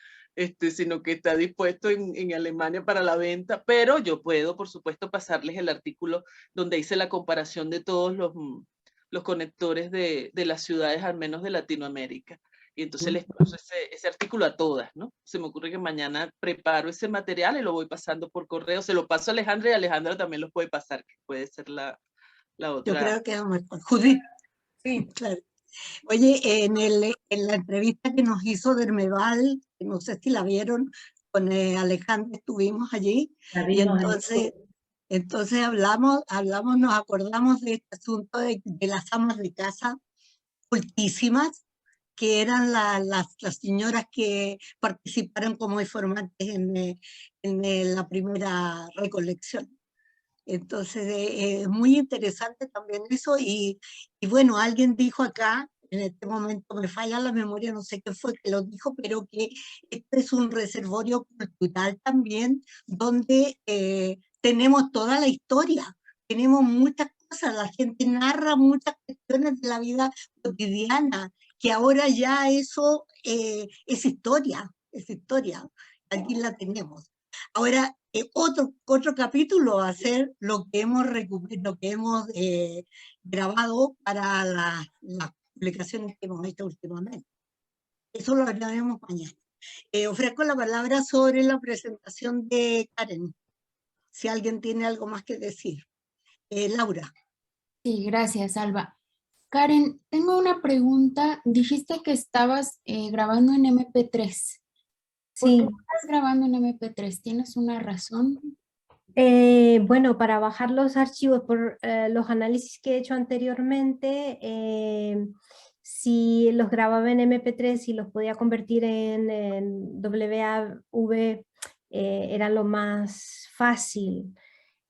sino que está dispuesto en Alemania para la venta, pero yo puedo, por supuesto, pasarles el artículo donde hice la comparación de todos los conectores de las ciudades, al menos de Latinoamérica. Y entonces les paso ese artículo a todas, ¿no? Se me ocurre que mañana preparo ese material y lo voy pasando por correo. Se lo paso a Alejandra y Alejandra también lo puede pasar, que puede ser la otra. Yo creo que es mejor. Judith. Sí. Claro. Oye, en la entrevista que nos hizo Dermeval, no sé si la vieron, con Alejandra estuvimos allí, y entonces hablamos, nos acordamos de este asunto de las amas de casa cultísimas, que eran las señoras que participaron como informantes en la primera recolección. Entonces, es muy interesante también eso, y bueno, alguien dijo acá, en este momento me falla la memoria, no sé qué fue que lo dijo, pero que este es un reservorio cultural también, donde tenemos toda la historia, tenemos muchas cosas, la gente narra muchas cuestiones de la vida cotidiana, que ahora ya eso es historia, aquí la tenemos. Ahora, otro capítulo va a ser lo que hemos grabado para las publicaciones que hemos hecho últimamente. Eso lo haremos mañana. Ofrezco la palabra sobre la presentación de Karen, si alguien tiene algo más que decir. Laura. Sí, gracias, Alba. Karen, tengo una pregunta. Dijiste que estabas grabando en MP3. ¿Por qué estás grabando en MP3? ¿Tienes una razón? Bueno, para bajar los archivos por los análisis que he hecho anteriormente, si los grababa en MP3 y los podía convertir en WAV, era lo más fácil.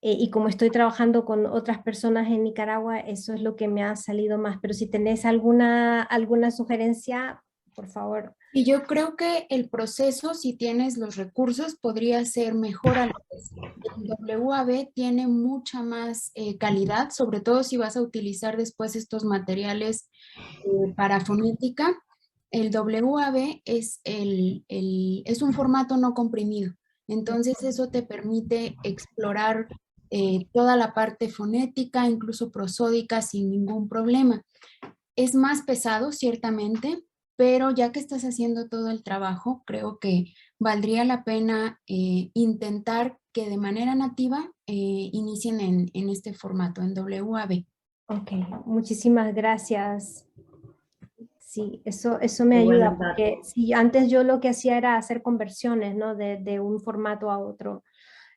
Y como estoy trabajando con otras personas en Nicaragua, eso es lo que me ha salido más. Pero si tenés alguna sugerencia, por favor. Y yo creo que el proceso, si tienes los recursos, podría ser mejor a la vez. El WAV tiene mucha más calidad, sobre todo si vas a utilizar después estos materiales para fonética. El WAV es un formato no comprimido. Entonces eso te permite explorar toda la parte fonética, incluso prosódica, sin ningún problema. Es más pesado, ciertamente, pero ya que estás haciendo todo el trabajo, creo que valdría la pena intentar que de manera nativa inicien en este formato, en WAV. Ok, muchísimas gracias. Sí, eso me ayuda, porque sí, antes yo lo que hacía era hacer conversiones, ¿no? de un formato a otro.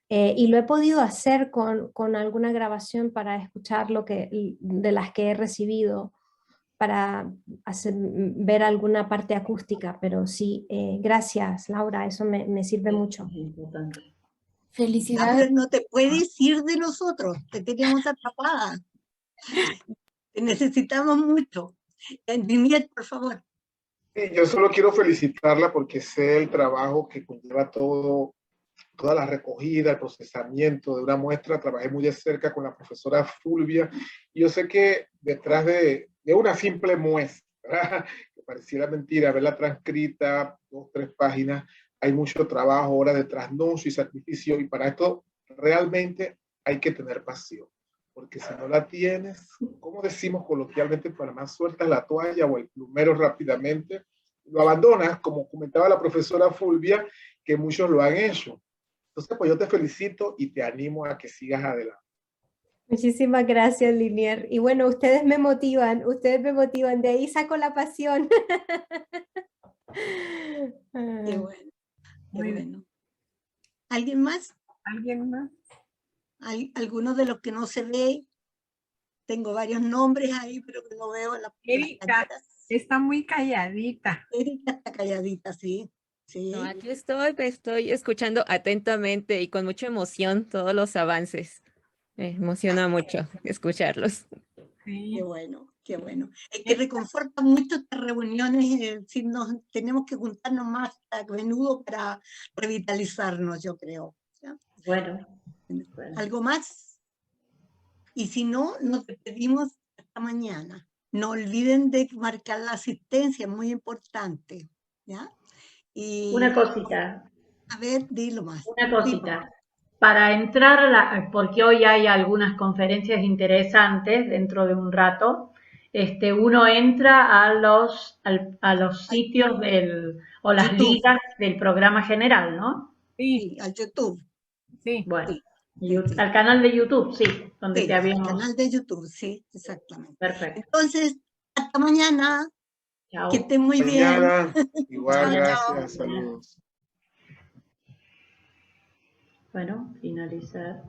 Y lo he podido hacer con alguna grabación para escuchar de las que he recibido, para ver alguna parte acústica, pero sí, gracias Laura, eso me sirve mucho. Felicidades. No te puedes ir de nosotros, te tenemos atrapada. Te necesitamos mucho. Dimier, por favor. Sí, yo solo quiero felicitarla porque sé el trabajo que conlleva toda la recogida, el procesamiento de una muestra. Trabajé muy de cerca con la profesora Fulvia y yo sé que detrás de una simple muestra, que pareciera mentira, verla transcrita, 2 o 3 páginas, hay mucho trabajo, horas de trasnocho y sacrificio, y para esto realmente hay que tener pasión, porque si no la tienes, como decimos coloquialmente, para más sueltas la toalla o el plumero rápidamente, lo abandonas, como comentaba la profesora Fulvia, que muchos lo han hecho. Entonces, pues yo te felicito y te animo a que sigas adelante. Muchísimas gracias, Linier. Y bueno, ustedes me motivan, de ahí saco la pasión. Qué bueno, qué bueno. ¿Alguien más? ¿Alguien más? ¿Hay algunos de los que no se ve? Tengo varios nombres ahí, pero que no veo. Erika está muy calladita. Erika está calladita, sí. Sí. No, aquí estoy escuchando atentamente y con mucha emoción todos los avances. Me emociona mucho escucharlos. Qué bueno, qué bueno. Es que reconforta mucho estas reuniones, si tenemos que juntarnos más a menudo para revitalizarnos, yo creo. ¿Ya? Bueno. ¿Algo más? Y si no, nos despedimos hasta mañana. No olviden de marcar la asistencia, es muy importante. ¿Ya? Y, Una cosita. A ver, dilo más. Una cosita. Para entrar, porque hoy hay algunas conferencias interesantes dentro de un rato, uno entra a los sitios o las YouTube. ligas del programa general, ¿no? Sí, al YouTube. Sí. Bueno, Sí. al canal de YouTube, sí, donde Sí, te habíamos... al canal de YouTube, sí, exactamente. Perfecto. Entonces, hasta mañana. Chao. Que estén muy Mañana, bien. igual, Chao, gracias, chao. saludos. Bueno, finalizar.